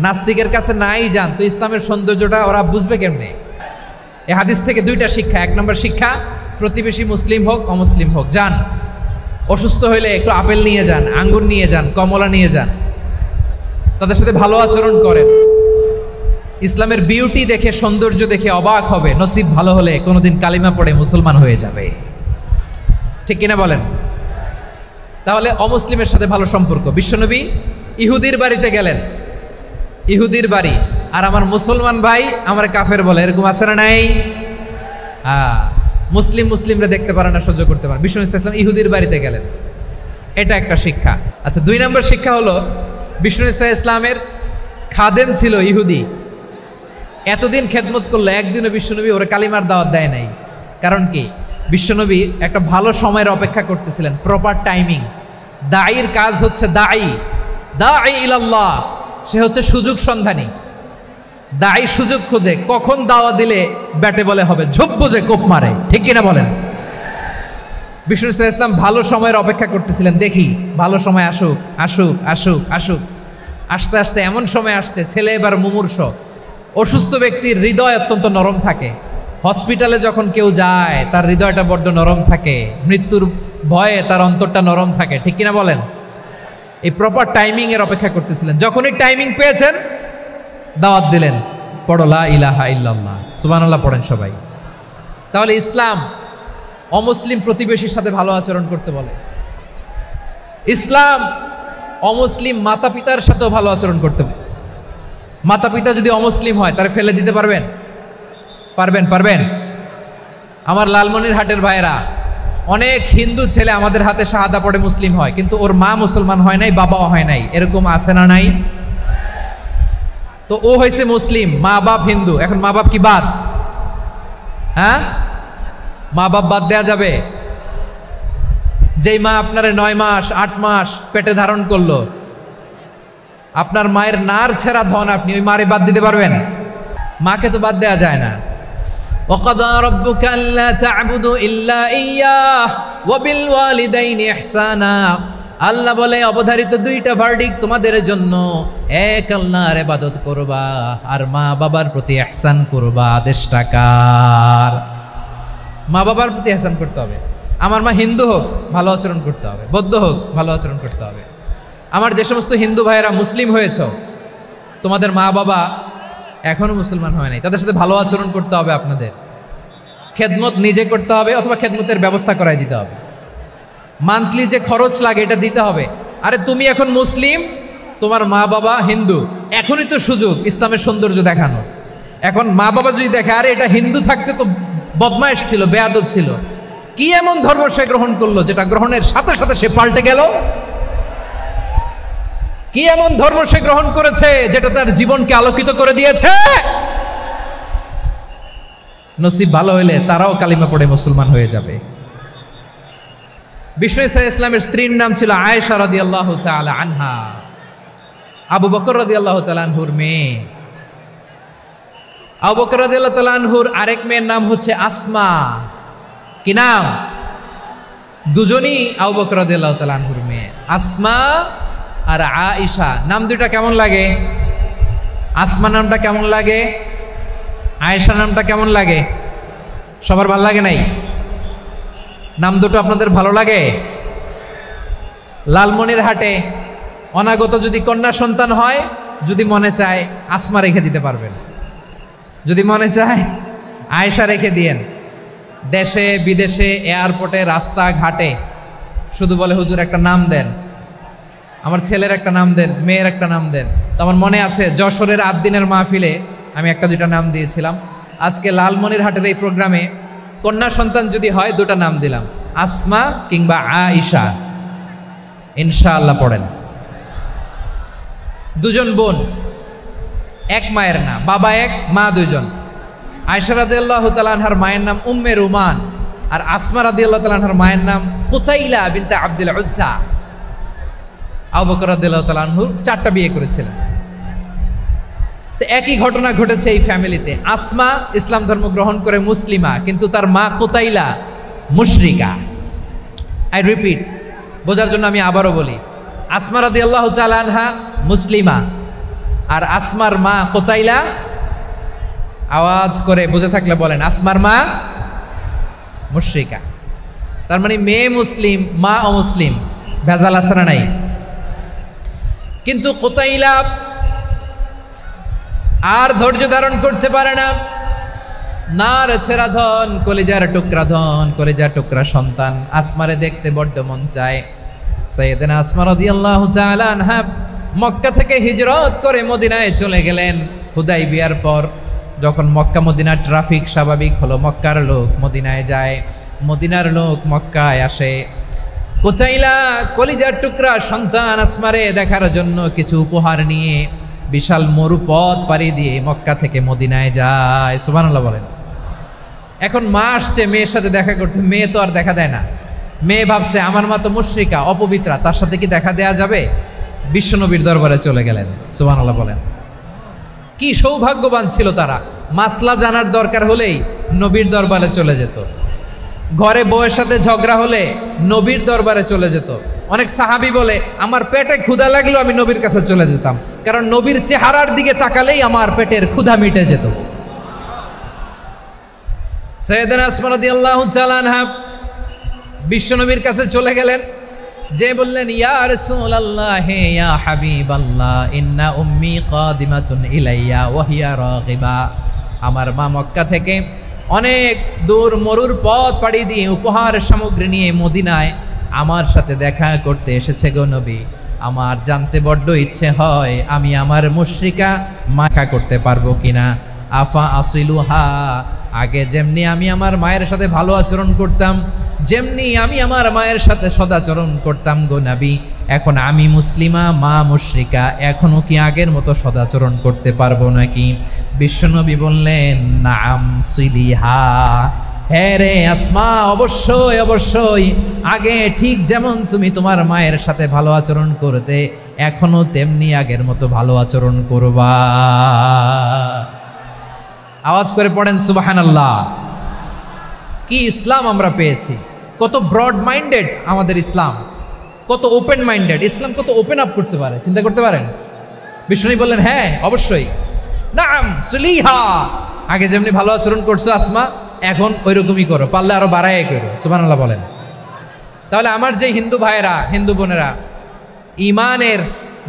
Speaker 2: নাস্তিকের কাছে নাই যান, তো ইসলামের সৌন্দর্যটা ওরা বুঝবে কেমনে? এই হাদিস থেকে 2টা শিক্ষা। 1 নম্বর শিক্ষা, প্রতিবেশী মুসলিম হোক অমুসলিম হোক, যান, অসুস্থ হইলে একটু আপেল নিয়ে যান, আঙ্গুর নিয়ে যান, কমলা নিয়ে যান, তাদের সাথে ভালো আচরণ করেন। ইসলামের বিউটি দেখে, সৌন্দর্য দেখে অবাক হবে, নসিব ভালো হলে কোনোদিন কালিমা পড়ে মুসলমান হয়ে যাবে। ঠিক কিনা বলেন? তাহলে অমুসলিমের সাথে ভালো সম্পর্ক। বিশ্বনবী ইহুদির বাড়িতে গেলেন, ইহুদির বাড়ি, আর আমার মুসলমান ভাই আমার কাফের বলে, এরকম আছে না নাই? মুসলিমরা দেখতে পারে না, সহ্য করতে পারে। বিশ্বনবী সাল্লাল্লাহু আলাইহি ওয়াসাল্লাম ইহুদির বাড়িতে গেলেন, এটা একটা শিক্ষা। আচ্ছা, 2 নম্বর শিক্ষা হলো বিশ্বনবী সাল্লাল্লাহু আলাইহি ওয়াসাল্লামের খাদেম ছিল ইহুদি, এতদিন খেদমত করলো, একদিনও বিশ্বনবী ওরা কালিমার দাওয়াত দেয় নাই। কারণ কি? বিশ্বনবী একটা ভালো সময়ের অপেক্ষা করতেছিলেন, প্রপার টাইমিং। দাঈর কাজ হচ্ছে দাঈ ইলাল্লাহ, সে হচ্ছে সুযোগ সন্ধানী। দাঈ সুযোগ খোঁজে, কখন দাওয়া দিলে ব্যাটে বলে হবে, ঝোপ বুঝে কোপ মারে। ঠিক কিনা বলেন? বিষ্ণু সাল্লাল্লাহু আলাইহি ওয়াসাল্লাম ভালো সময়ের অপেক্ষা করতেছিলেন, দেখি ভালো সময় আসুক আসুক আসুক আসুক। আস্তে আস্তে এমন সময় আসছে, ছেলে এবার মুমূর্ষ। অসুস্থ ব্যক্তির হৃদয় অত্যন্ত নরম থাকে। হসপিটালে যখন কেউ যায় তার হৃদয়টা বড্ড নরম থাকে, মৃত্যুর ভয়ে তার অন্তরটা নরম থাকে। ঠিক কিনা বলেন? এই প্রপার টাইমিং এর অপেক্ষা করতেছিলেন। যখনই টাইমিং পেয়েছেন দাওয়াত দিলেন, পড়ো লা ইলাহা ইল্লাল্লাহ, সুবহানাল্লাহ পড়েন সবাই। তাহলে ইসলাম অমুসলিম প্রতিবেশীর সাথে ভালো আচরণ করতে বলে। ইসলাম অমুসলিম মাতা পিতার সাথেও ভালো আচরণ করতে বলে। মাতা পিতা যদি অমুসলিম হয় তারা ফেলে দিতে পারবেন? পারবেন? আমার লালমনিরহাটের ভাইরা, অনেক হিন্দু ছেলে আমাদের হাতে শাহাদা পড়ে মুসলিম হয়, কিন্তু ওর মা মুসলমান হয় নাই, বাবাও হয় নাই। এরকম আছে না নাই? তো ও হয়েছে মুসলিম, মা বাপ হিন্দু, এখন মা বাপ কি বাদ? হ্যাঁ, মা বাপ বাদ দেয়া যাবে? যেই মা আপনারে 9 মাস 8 মাস পেটে ধারণ করলো, আপনার মায়ের নার ছেঁড়া ধন, আপনি ওই মারে বাদ দিতে পারবেন? মাকে তো বাদ দেয়া যায় না। وَقَضَى رَبُّكَ أَلَّا تَعْبُدُوا إِلَّا إِيَّاهُ وَبِالْوَالِدَيْنِ إِحْسَانًا। আল্লাহ বলে অবধারিত 2টা ভার্ডিক্ট তোমাদের জন্য, এক আল্লাহর ইবাদত করবা আর মা বাবার প্রতি ইহসান করবা। আদেশটা কার? মা বাবার প্রতি ইহসান করতে হবে। আমার মা হিন্দু হোক ভালো আচরণ করতে হবে, বৌদ্ধ হোক ভালো আচরণ করতে হবে। আমার যে সমস্ত হিন্দু ভাইয়েরা মুসলিম হয়েছ, তোমাদের মা বাবা এখনো মুসলমান হয় নাই, তাদের সাথে ভালো আচরণ করতে হবে। আপনাদের খেদমত নিজে করতে হবে অথবা খেদমতের ব্যবস্থা করাই দিতে হবে। মান্থলি যে খরচ লাগে এটা দিতে হবে। আরে তুমি এখন মুসলিম, তোমার মা বাবা হিন্দু, এখনই তো সুযোগ ইসলামের সৌন্দর্য দেখানো। এখন মা বাবা যদি দেখে আরে এটা হিন্দু থাকতে তো বদমাইশ ছিল, বেয়াদব ছিল, কি এমন ধর্ম সে গ্রহণ করলো যেটা গ্রহণের সাথে সাথে সে পাল্টে গেল? কি এমন ধর্ম সে গ্রহণ করেছে যেটা তার জীবনকে আলোকিত করে দিয়েছে? নসিব ভালো হইলে তারাও কালিমা পড়ে মুসলমান হয়ে যাবে। বিষ্ণু ইসলামের স্ত্রীর নাম ছিল আয়েশা রাদিয়াল্লাহু তাআলা আনহা, আবু বকর রাদিয়াল্লাহু তাআলা আনহুর মেয়ে। আবু বকর রাদিয়াল্লাহু তাআলা আনহুর আরেক মেয়ের নাম হচ্ছে আসমা। কি নাম? দুজনই আবু বকর রাদিয়াল্লাহু তাআলা আনহুর মেয়ে, আসমা আর আয়েশা। নাম দুইটা কেমন লাগে? আসমা নামটা কেমন লাগে? আয়েশা নামটা কেমন লাগে? সবার ভালো লাগে নাই? নাম দুটো আপনাদের ভালো লাগে? লালমনিরহাটে অনাগত যদি কন্যা সন্তান হয়, যদি মনে চায় আসমা রেখে দিতে পারবেন, যদি মনে চায় আয়েশা রেখে দিয়েন। দেশে বিদেশে এয়ারপোর্টে রাস্তাঘাটে শুধু বলে হুজুর একটা নাম দেন, আমার ছেলের একটা নাম দেন, মেয়ের একটা নাম দেন। তো আমার মনে আছে যশোরের 8 দিনের মাহফিলে আমি 1-2টা নাম দিয়েছিলাম। আজকে লালমনিরহাটের এই প্রোগ্রামে কন্যা সন্তান যদি হয় 2টা নাম দিলাম, আসমা কিংবা আয়েশা। ইনশাআল্লাহ পড়েন। দুজন বোন, এক মায়ের না, বাবা এক মা দুজন। আয়েশা রাদিয়াল্লাহু তাআলা আনহার মায়ের নাম উম্মে রুমান, আর আসমা রাদিয়াল্লাহু তাআলা আনহার মায়ের নাম কুতাইলা বিনতে আব্দুল উজ্জা। আবু বকর রাদিয়াল্লাহু তাআলা আনহু 4টা বিয়ে করেছিলেন। তো একই ঘটনা ঘটেছে এই ফ্যামিলিতে। আসমা ইসলাম ধর্ম গ্রহণ করে মুসলিমা, কিন্তু তার মা কুতাইলা মুশরিকা। আই রিপিট, বোঝার জন্য আমি আবারও বলি, আসমা রাদিয়াল্লাহু তাআলা আনহা মুসলিমা, আর আসমার মা কুতাইলা, আওয়াজ করে বুঝে থাকলে বলেন, আসমার মা মুশরিকা। তার মানে মেয়ে মুসলিম, মা অমুসলিম। ভেজাল আছে না নাই? কিন্তু কুতাইলা আর ধৈর্য ধারণ করতে পারে না। নার ছেঁড়া ধন, কলিজার টুকরা ধন, কলিজার টুকরা সন্তান আসমারে দেখতে বড্ড মন চায়। সাইয়েদনা আসমা রাদিয়াল্লাহু তাআলা আনহা মক্কা থেকে হিজরত করে মদিনায় চলে গেলেন। হুদাইবিয়ার পর যখন মক্কা মদিনার ট্রাফিক স্বাভাবিক হলো, মক্কার লোক মদিনায় যায়, মদিনার লোক মক্কায় আসে। কোচাইলা কলিজার টুকরা সন্তান আসমারে দেখার জন্য কিছু উপহার নিয়ে বিশাল মরুপথ পাড়ি দিয়ে মক্কা থেকে মদিনায় যায়। সুবহানাল্লাহ বলেন। এখন মা আসছে মেয়ের সাথে দেখা করতে, মেয়ে তো আর দেখা দেয় না। মেয়ে ভাবছে আমার মা তো মুশরিকা, অপবিত্রা, তার সাথে কি দেখা দেয়া যাবে? বিশ্বনবীর দরবারে চলে গেলেন। সুবহানাল্লাহ বলেন। কি সৌভাগ্যবান ছিল তারা, মাসলা জানার দরকার হলেই নবীর দরবারে চলে যেত। ঘরে বউয়ের সাথে ঝগড়া হলে নবীর দরবারে চলে যেত। অনেক সাহাবী বলে আমার পেটে ক্ষুধা লাগলো আমি নবীর কাছে চলে যেতাম, কারণ নবীর চেহারার দিকে তাকালেই আমার পেটের ক্ষুধা মিটে যেত। সাইয়েদনা আসমা রাদিয়াল্লাহু তাআলা আনহা বিশ্বনবীর কাছে চলে গেলেন, যে বললেন ইয়া রাসূলুল্লাহ ইয়া হাবিবাল্লাহ ইন্না উম্মি কাদিমাতুন ইলাইয়া ওয়া হিয়া রাগিবা। আমার মা মক্কা থেকে অনেক দূর মরুর পথ পাড়ি দিয়ে উপহার সামগ্রী নিয়ে মদিনায় আমার সাথে দেখা করতে এসেছে গো নবী। আমার জানতে বড্ড ইচ্ছে হয় আমি আমার মুশরিকা মাখা করতে পারবো কিনা। আফা আসিলুহা, আগে যেমনি আমি আমার মায়ের সাথে ভালো আচরণ করতাম, যেমনি আমি আমার মায়ের সাথে সদাচরণ করতাম গো নবী, এখন আমি মুসলিমা মা মুশরিকা, এখনো কি আগের মতো সদাচরণ করতে পারবো নাকি? বিশ্বনবী বললেন নাম সিলিহা, হ্যাঁ রে আসমা, অবশ্যই অবশ্যই, আগে ঠিক যেমন তুমি তোমার মায়ের সাথে ভালো আচরণ করতে এখনো তেমনি আগের মতো ভালো আচরণ করবা। আওয়াজ করে পড়েন সুবহানাল্লাহ। কি ইসলাম আমরা পেয়েছি, কত ব্রড মাইন্ডেড আমাদের ইসলাম, কত ওপেন মাইন্ডেড ইসলাম, কত ওপেন আপ করতে পারে, চিন্তা করতে পারেন। বিষ্ণু বললেন হ্যাঁ অবশ্যই, নাম সুলিহা, আগে যেমনি ভালো আচরণ করছো আসমা এখন ওই রকমই করো, পারলে আরো বাড়াই করো। সুবহানাল্লাহ বলেন। তাহলে আমার যে হিন্দু ভাইয়েরা হিন্দু বোনেরা ইমানের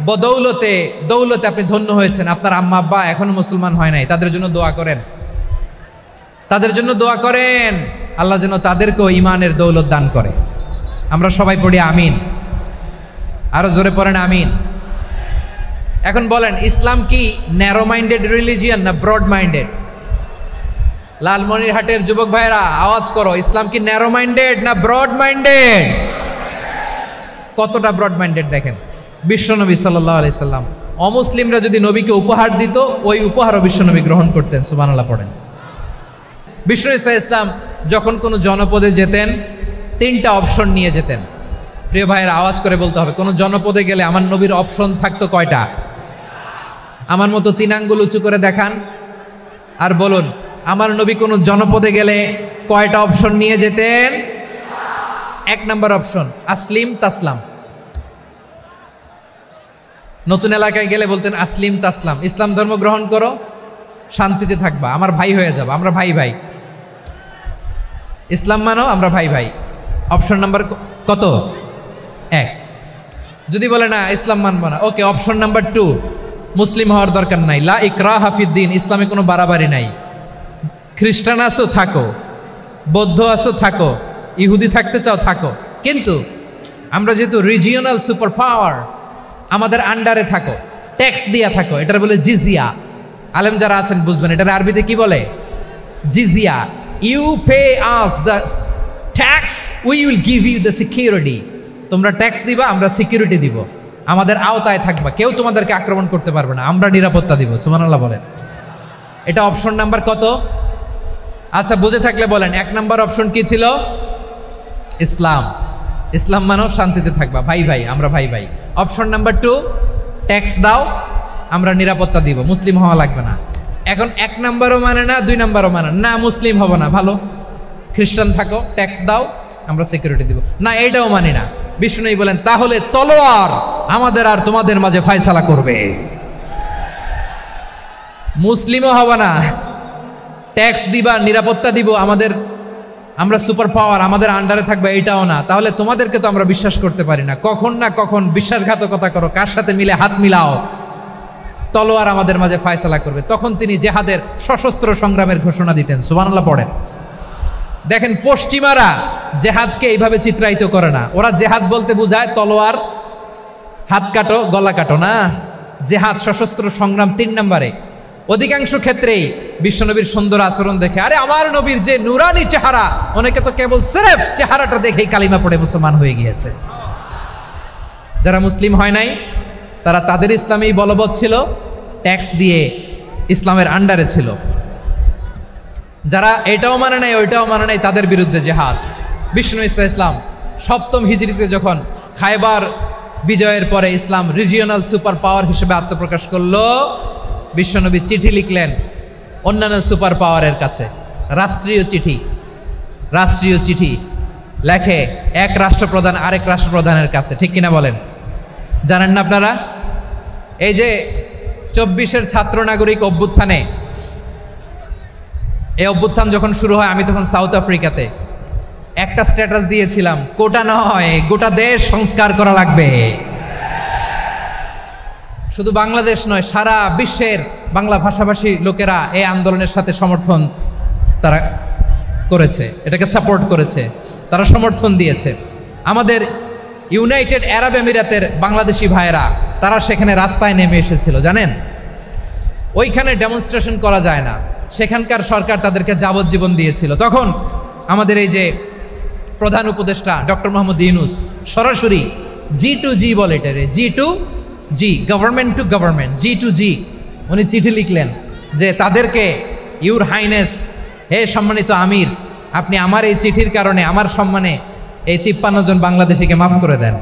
Speaker 2: বদৌলতে দৌলতে আপনি ধন্য হয়েছেন, আপনার আম্মা আব্বা এখনো মুসলমান হয় নাই, তাদের জন্য দোয়া করেন, তাদের জন্য দোয়া করেন, আল্লাহ যেন তাদেরকেও ইমানের দৌলত দান করে। আমরা সবাই পড়ি আমিন, আরো জোরে পড়েন আমিন। এখন বলেন ইসলাম কি ন্যারো মাইন্ডেড রিলিজিয়ান না ব্রড মাইন্ডেড? লালমনিরহাটের যুবক ভাইরা আওয়াজ করো, ইসলাম কি ন্যারো মাইন্ডেড না ব্রড মাইন্ডেড? কতটা ব্রড মাইন্ডেড দেখেন। বিশ্বনবী সাল্লাল্লাহু আলাইহি সাল্লাম অমুসলিমরা যদি নবীকে উপহার দিত ওই উপহারও বিশ্বনবী গ্রহণ করতেন। সুবহানাল্লাহ পড়েন। বিষ্ণু ঈসা ইসলাম যখন কোনো জনপদে যেতেন 3টা অপশন নিয়ে যেতেন। প্রিয় ভাইয়ের আওয়াজ করে বলতে হবে, কোনো জনপদে গেলে আমার নবীর অপশন থাকতো কয়টা? আমার মতো 3 আঙ্গুল উঁচু করে দেখান আর বলুন আমার নবী কোনো জনপদে গেলে কয়টা অপশন নিয়ে যেতেন? 1 নম্বর অপশন আসলিম তাসলাম। নতুন এলাকায় গেলে বলতেন আসলিম তাসলাম, ইসলাম ধর্ম গ্রহণ করো শান্তিতে থাকবা, আমার ভাই হয়ে যাবো, আমরা ভাই ভাই, ইসলাম মানো আমরা ভাই ভাই। অপশন নাম্বার কত? 1। যদি বলে না ইসলাম মানবো না, ওকে অপশন নাম্বার 2, মুসলিম হওয়ার দরকার নাই, লা ইকরাহা ফিদ্দিন, ইসলামে কোনো বাড়াবাড়ি নাই, খ্রিস্টান আছো থাকো, বৌদ্ধ আছো থাকো, ইহুদি থাকতে চাও থাকো, কিন্তু আমরা যেহেতু রিজিওনাল সুপার পাওয়ার আমাদের আন্ডারে থাকো, ট্যাক্স দিয়া থাকো, এটার বলে জিজিয়া। আলেম যারা আছেন বুঝবেন এটার আরবিতে কি বলে? জিজিয়া। You pay us the tax, we will give you the security. তোমরা ট্যাক্স দিবা, আমরা সিকিউরিটি দিব, আমাদের আওতায় থাকবা, কেউ তোমাদেরকে আক্রমণ করতে পারবে না, আমরা নিরাপত্তা দিব। সুবহানাল্লাহ বলেন। এটা অপশন নাম্বার কত? আচ্ছা বুঝে থাকলে বলেন 1 নম্বর অপশন কি ছিল? ইসলাম, ইসলাম মানো শান্তিতে থাকবা, ভাই ভাই আমরা ভাই ভাই। অপশন নাম্বার 2, ট্যাক্স দাও, আমরা নিরাপত্তা দিব, মুসলিম হওয়া লাগবে না। এখন 1 নম্বরও মানে না, 2 নম্বরও মানে না, মুসলিম হবো না, ভালো খ্রিস্টান থাকো, ট্যাক্স দাও, আমরা সিকিউরিটি দিব না, এইটাও মানি না। বিষ্ণু বলেন তাহলে তলোয়ার আমাদের আর তোমাদের মাঝে ফয়সালা করবে, মুসলিমও হবো না, ট্যাক্স দিবা, নিরাপত্তা দিব, আমরা সুপার পাওয়ার, আমাদের আন্ডারে থাকবে, এটাও না। তাহলে তোমাদেরকে তো আমরা বিশ্বাস করতে পারি না, কখন না কখন বিশ্বাসঘাতকতা করো, কার সাথে মিলে হাত মিলাও। তলোয়ার আমাদের মাঝে ফয়সালা করবে, তখন তিনি জেহাদের সশস্ত্র সংগ্রামের ঘোষণা দিতেন। সুবহানাল্লাহ পড়েন। দেখেন পশ্চিমারা জেহাদকে এইভাবে চিত্রায়িত করে না। ওরা জেহাদ বলতে বোঝায় তলোয়ার হাত কাটো গলা কাটো, না, জেহাদ সশস্ত্র সংগ্রাম 3 নম্বরে। অধিকাংশ ক্ষেত্রেই বিশ্বনবীর সুন্দর আচরণ দেখে, আরে আমার নবীর যে নুরানি চেহারা, অনেকে তো কেবল সিরেফ চেহারাটা দেখেই কালিমা পড়ে মুসলমান হয়ে গিয়েছে। যারা মুসলিম হয় নাই তারা তাদের ইসলামেই বলবৎ ছিল, ট্যাক্স দিয়ে ইসলামের আন্ডারে ছিল। যারা এটাও মানে নাই ওইটাও মানে নাই তাদের বিরুদ্ধে জেহাদ। বিষ্ণু ইসলাম 7ম হিজরিতে যখন খায়বার বিজয়ের পরে ইসলাম রিজিওনাল সুপার পাওয়ার হিসেবে আত্মপ্রকাশ করলো, বিশ্বনবী চিঠি লিখলেন অন্যান্য সুপার পাওয়ারের কাছে, রাষ্ট্রীয় চিঠি লেখে এক রাষ্ট্রপ্রধান আরেক রাষ্ট্রপ্রধানের কাছে, ঠিক কিনা বলেন? জানেন না আপনারা? এই যে 24-এর ছাত্র নাগরিক অভ্যুত্থানে, এই অভ্যুত্থান যখন শুরু হয় আমি তখন সাউথ আফ্রিকাতে একটা স্ট্যাটাস দিয়েছিলাম, কোটা নয় গোটা দেশ সংস্কার করা লাগবে। শুধু বাংলাদেশ নয়, সারা বিশ্বের বাংলা ভাষাভাষী লোকেরা এই আন্দোলনের সাথে সমর্থন তারা করেছে, এটাকে সাপোর্ট করেছে, তারা সমর্থন দিয়েছে। আমাদের ইউনাইটেড আরব আমিরাতের বাংলাদেশি ভাইয়েরা তারা সেখানে রাস্তায় নেমে এসেছিল, জানেন? ওইখানে ডেমনস্ট্রেশন করা যায় না, সেখানকার সরকার তাদেরকে যাবজ্জীবন দিয়েছিল। তখন আমাদের এই যে প্রধান উপদেষ্টা ডক্টর মোহাম্মদ ইউনূস সরাসরি G2G বলে, এটারে G2G, government to government, G2G, উনি চিঠি লিখলেন যে তাদেরকে, ইউর হাইনেস, হে সম্মানিত আমির, আপনি আমার এই চিঠির কারণে আমার সম্মানে এই 53 জন বাংলাদেশিকে মাফ করে দেন।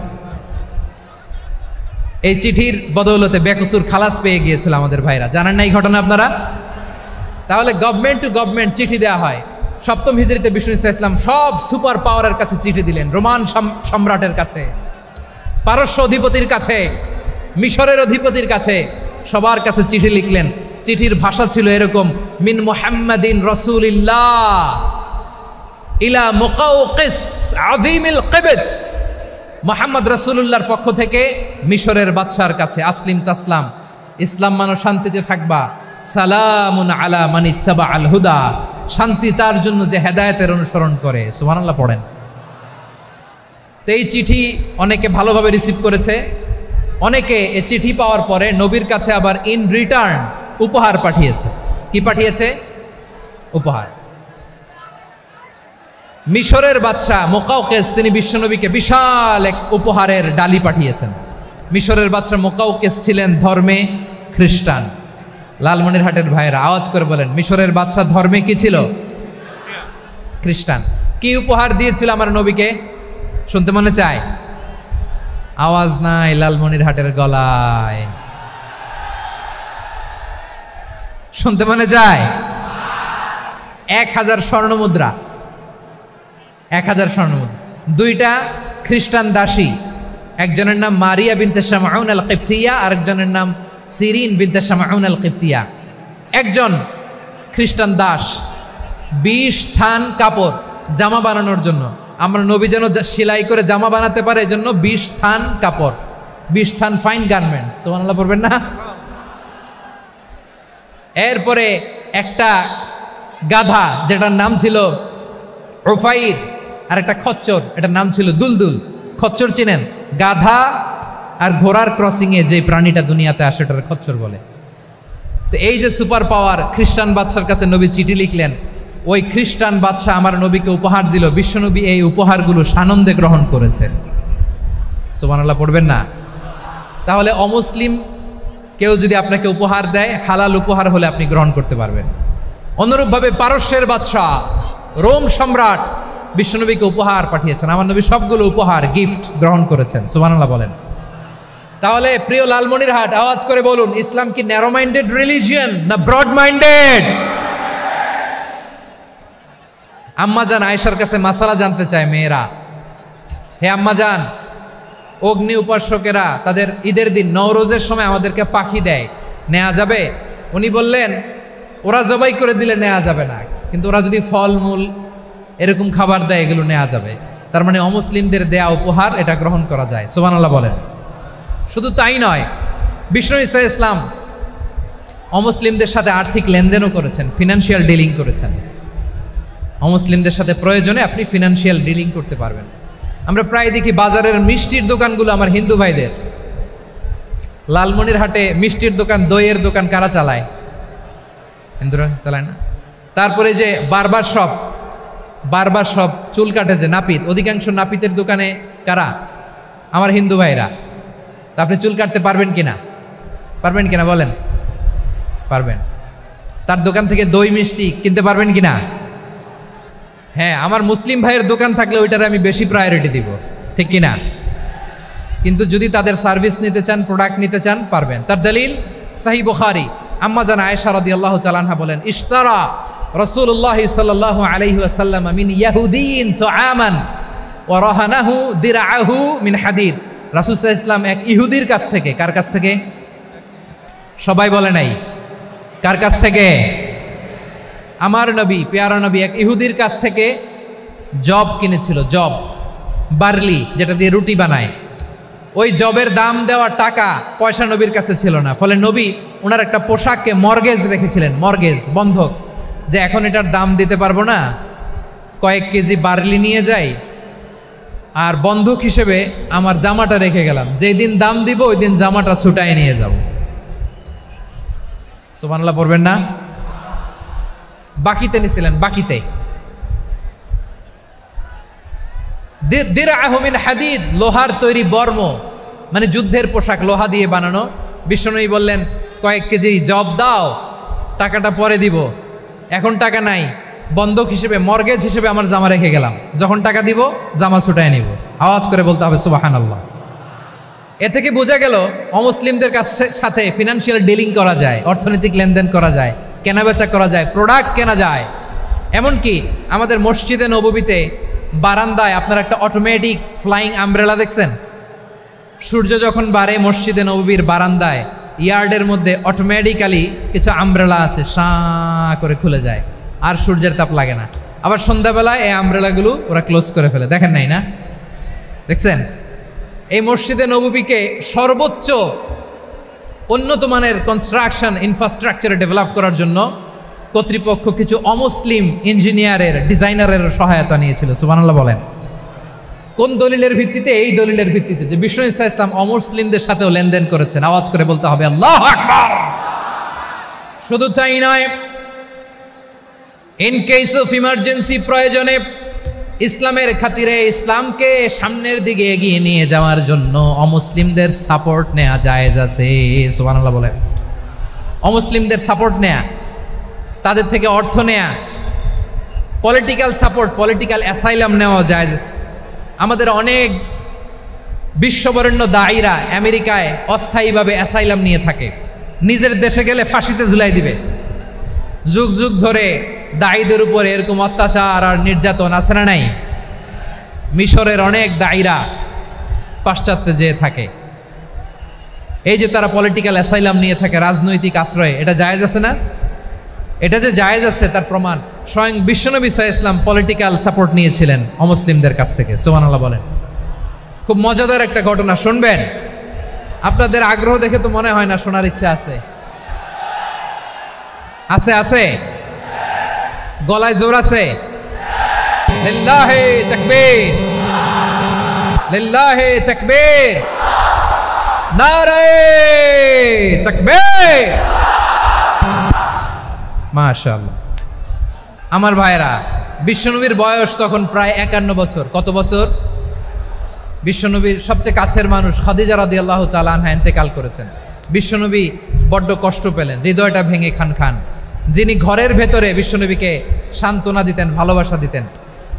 Speaker 2: এই চিঠির বদৌলতে বেকসুর খালাস পেয়ে গিয়েছিল আমাদের ভাইরা, জানেন না এই ঘটনা আপনারা? তাহলে গভর্নমেন্ট টু গভর্নমেন্ট চিঠি দেওয়া হয়। 7ম হিজরিতে বিষ্ণু ইসলাম সব সুপার পাওয়ারের কাছে চিঠি দিলেন, রোমান সম্রাটের কাছে, পারস্য অধিপতির কাছে, মিশরের অধিপতির কাছে, সবার কাছে চিঠি লিখলেন। চিঠির ভাষা ছিল এরকম, মিন মুহাম্মাদিন রাসূলিল্লাহ ইলা মুকাওকিস আযীমিল কিবত, মুহাম্মদ রাসূলুল্লাহর পক্ষ থেকে মিশরের বাদশার কাছে, আসলিম তাসলাম, ইসলাম মানো শান্তিতে থাকবা, সালামুন আলা মান ইত্তাবা আল হুদা, শান্তি তার জন্য যে হেদায়েতের অনুসরণ করে। সুবহানাল্লাহ পড়েন। তো এই চিঠি অনেকে ভালোভাবে রিসিভ করেছে, অনেকে এই চিঠি পাওয়ার পরে নবীর কাছে আবার ইন রিটার্ন উপহার পাঠিয়েছে। কি পাঠিয়েছে? উপহার। মিশরের বাদশাহ মুকাওকিস তিনি বিশ্বনবীকে বিশাল এক উপহারের ডালি পাঠিয়েছেন। মিশরের বাদশাহ মুকাওকিস ছিলেন ধর্মে খ্রিস্টান। লালমনিরহাটের ভাইয়েরা আওয়াজ করে বলেন, মিশরের বাদশাহ ধর্মে কি ছিল? খ্রিস্টান। কি উপহার দিয়েছিল আমার নবীকে? শুনতে মনে চায়? আওয়াজ নাই লালমনিরহাটের গলায়, শুনতে মনে যায়? 1000 স্বর্ণমুদ্রা, 1000 স্বর্ণমুদ্রা। 2টা খ্রিস্টান দাসী, একজনের নাম মারিয়া বিনতে শামউন আল কিবতিয়া, আরেকজনের নাম সিরিন বিনতে শামউন আল কিবতিয়া। একজন খ্রিস্টান দাস 20 থান কাপড় জামা বানানোর জন্য, আমরা নবী যেন সেলাই করে জামা বানাতে পারে এজন্য 20 থান কাপড়, 20 থান ফাইন গার্মেন্ট। সুবহানাল্লাহ পড়বেন না? এরপরে একটা গাধা যেটার নাম ছিল উফাইর, আর একটা খচ্চর, এটার নাম ছিল দুলদুল। খচ্চর চিনেন? গাধা আর ঘোড়ার ক্রসিংয়ে যে প্রাণীটা দুনিয়াতে আসে ওটার খচ্চর বলে। তো এই যে সুপার পাওয়ার খ্রিস্টান বাদশার কাছে নবী চিঠি লিখলেন, ওই খ্রিস্টান বাদশা আমার নবীকে উপহার দিল, বিশ্বনবী এই উপহারগুলো সানন্দে গ্রহণ করেছে। সুবহানাল্লাহ পড়বেন না? তাহলে অমুসলিম কেউ যদি আপনাকে উপহার দেয়, হালাল উপহার হলে আপনি গ্রহণ করতে পারবেন। অনুরূপভাবে পারস্যের বাদশাহ রোম সম্রাট বিশ্বনবীকে উপহার পাঠিয়েছেন, আমার নবী সবগুলো উপহার গিফট গ্রহণ করেছেন। সুবহানাল্লাহ বলেন। তাহলে প্রিয় লালমনিরহাট আওয়াজ করে বলুন, ইসলাম কি ন্যারো মাইন্ডেড রিলিজিয়ন না ব্রড মাইন্ডেড? আম্মাজান আয়েশার কাছে মাসালা জানতে চায় মেয়েরা, হে আম্মাজান, অগ্নি উপাসকেরা তাদের ঈদের দিন নওরোজের সময় আমাদেরকে পাখি দেয়, নেওয়া যাবে? উনি বললেন, ওরা জবাই করে দিলে নেওয়া যাবে না, কিন্তু ওরা যদি ফলমূল এরকম খাবার দেয় এগুলো নেওয়া যাবে। তার মানে অমুসলিমদের দেয়া উপহার এটা গ্রহণ করা যায়। সুবহানাল্লাহ বলেন। শুধু তাই নয়, বিষ্ণু ঈসা ইসলাম অমুসলিমদের সাথে আর্থিক লেনদেনও করেছেন, ফিনান্সিয়াল ডিলিং করেছেন। অমুসলিমদের সাথে প্রয়োজনে আপনি ফিনান্সিয়াল ডিলিং করতে পারবেন। আমরা প্রায় দেখি বাজারের মিষ্টির দোকানগুলো আমার হিন্দু ভাইদের। লালমনিরহাটে মিষ্টির দোকান, দইয়ের দোকান কারা চালায়? হিন্দুরা চালায় না? তারপরে যে বারবার শপ, চুল কাটে যে নাপিত, অধিকাংশ নাপিতের দোকানে কারা? আমার হিন্দু ভাইরা। তা আপনি চুল কাটতে পারবেন কিনা বলেন? পারবেন। তার দোকান থেকে দই মিষ্টি কিনতে পারবেন কিনা? হ্যাঁ, আমার মুসলিম ভাইয়ের দোকান থাকলে ওইটারে আমি বেশি প্রায়োরিটি দিব, ঠিক কিনা? কিন্তু যদি তাদের সার্ভিস নিতে চান, প্রোডাক্ট নিতে চান, পারবেন। তার দলিল সহিহ বুখারী, আম্মা জান আয়েশা রাদিয়াল্লাহু তাআলা আনহা বলেন, ইশতারা রাসূলুল্লাহ সাল্লাল্লাহু আলাইহি ওয়াসাল্লাম মিন ইয়াহুদিয়িন তুআমান ওয়া রাহানাহু দিরআহু মিন হাদিদ। রাসূল সাল্লাল্লাহু আলাইহি ওয়াসাল্লাম এক ইহুদির কাছ থেকে, কার কাছ থেকে? সবাই বলে নাই কার কাছ থেকে? আমার নবী, পেয়ারা নবী এক ইহুদির কাছ থেকে জব কিনেছিল। জব, বার্লি, যেটা দিয়ে রুটি বানায়। ওই জবের দাম দেওয়া টাকা পয়সা নবীর কাছে ছিল না। ফলে নবী ওনার একটা পোশাককে মর্গেজ রেখেছিলেন, মর্গেজ, বন্ধক, যে এখন এটার দাম দিতে পারবো না, কয়েক কেজি বার্লি নিয়ে যাই আর বন্ধক হিসেবে আমার জামাটা রেখে গেলাম, যেই দিন দাম দিব ওই দিন জামাটা ছুটায় নিয়ে যাব। সুবহানাল্লাহ পড়বেন না? বাকিতে নিছিলেন, বাকিতে। দিরআহু মিন হাদিদ, লোহার তৈরি বর্ম, মানে যুদ্ধের পোশাক, লোহা দিয়ে বানানো। বিশ্বনবী বললেন, কয়েক কেজি জব দাও, টাকাটা পরে দিব, এখন টাকা নাই, বন্ধক হিসেবে, মর্গেজ হিসেবে আমার জামা রেখে গেলাম, যখন টাকা দিব জামা ছুটায় নিব। আওয়াজ করে বলতে হবে সুবহানাল্লাহ। এ থেকে বোঝা গেল অমুসলিমদের সাথে ফিনান্সিয়াল ডিলিং করা যায়, অর্থনৈতিক লেনদেন করা যায়, কেনাবেচা করা যায়, প্রোডাক্ট কেনা যায়। এমনকি আমাদের মসজিদে নববীতে বারান্দায় আপনারা একটা অটোমেটিক ফ্লাইং আমব্রেলা দেখছেন? সূর্য যখন বাড়ে মসজিদে নববীর বারান্দায় ইয়ার্ডের মধ্যে অটোমেটিক্যালি কিছু আমব্রেলা আছে, সাঁ করে খুলে যায়, আর সূর্যের তাপ লাগে না। আবার সন্ধ্যাবেলায় এই আমব্রেলাগুলো ওরা ক্লোজ করে ফেলে, দেখেন নাই না? দেখছেন? এই মসজিদে নববীকে সর্বোচ্চ উন্নত মানের কনস্ট্রাকশন ইনফ্রাস্ট্রাকচারে ডেভেলপ করার জন্য কর্তৃপক্ষ কিছু অমুসলিম ইঞ্জিনিয়ারের, ডিজাইনারের সহায়তা নিয়েছিল। সুবহানাল্লাহ বলেন। কোন দলিলের ভিত্তিতে? এই দলিলের ভিত্তিতে যে বিষ্ণু ঈসা ইসলাম অমুসলিমদের সাথেও লেনদেন করেছেন। আওয়াজ করে বলতে হবে আল্লাহু আকবার। শুধু তাই নয়, ইন কেস অফ ইমার্জেন্সি, প্রয়োজনে ইসলামের খাতিরে, ইসলামকে সামনের দিকে এগিয়ে নিয়ে যাওয়ার জন্য অমুসলিমদের সাপোর্ট নেওয়া জায়েজ আছে। সুবহানাল্লাহ বলেন। অমুসলিমদের সাপোর্ট নেয়া, তাদের থেকে অর্থ নেয়া, পলিটিক্যাল সাপোর্ট, পলিটিক্যাল অ্যাসাইলাম নেওয়া জায়েজ আছে। আমাদের অনেক বিশ্ববরেণ্য দায়ীরা আমেরিকায় অস্থায়ীভাবে অ্যাসাইলাম নিয়ে থাকে, নিজের দেশে গেলে ফাঁসিতে ঝুলাই দিবে। যুগ যুগ ধরে দায়ীদের উপরে এরকম অত্যাচার আর নির্যাতন আছে না নাই? মিশরের অনেক দায়ীরা পাশ্চাত্যে যেয়ে থাকে। এই যে তারা পলিটিক্যাল অ্যাসাইলাম নিয়ে থাকে, রাজনৈতিক আশ্রয়, এটা জায়েজ আছে না? এটা যে জায়েজ আছে তার প্রমাণ স্বয়ং বিশ্বনবী সাল্লাল্লাহু আলাইহি ওয়াসাল্লাম পলিটিক্যাল সাপোর্ট নিয়েছিলেন অমুসলিমদের কাছ থেকে। সুবহানাল্লাহ বলেন। খুব মজাদার একটা ঘটনা, শুনবেন? আপনাদের আগ্রহ দেখে তো মনে হয় না শোনার ইচ্ছা আছে। আছে? আছে? গলায় জোর আছে? লিল্লাহি তাকবীর, লিল্লাহি তাকবীর, নারায়ে তাকবীর। মাশাআল্লাহ। আমার ভাইরা, বিশ্বনবীর বয়স তখন প্রায় 51 বছর। কত বছর? বিশ্বনবীর সবচেয়ে কাছের মানুষ খাদিজা রাদিয়াল্লাহু তাআলা আনহা ইন্তেকাল করেছেন। বিশ্বনবী বড্ড কষ্ট পেলেন, হৃদয়টা ভেঙে খান খান। যিনি ঘরের ভেতরে বিশ্বনবীকে সান্ত্বনা দিতেন, ভালোবাসা দিতেন,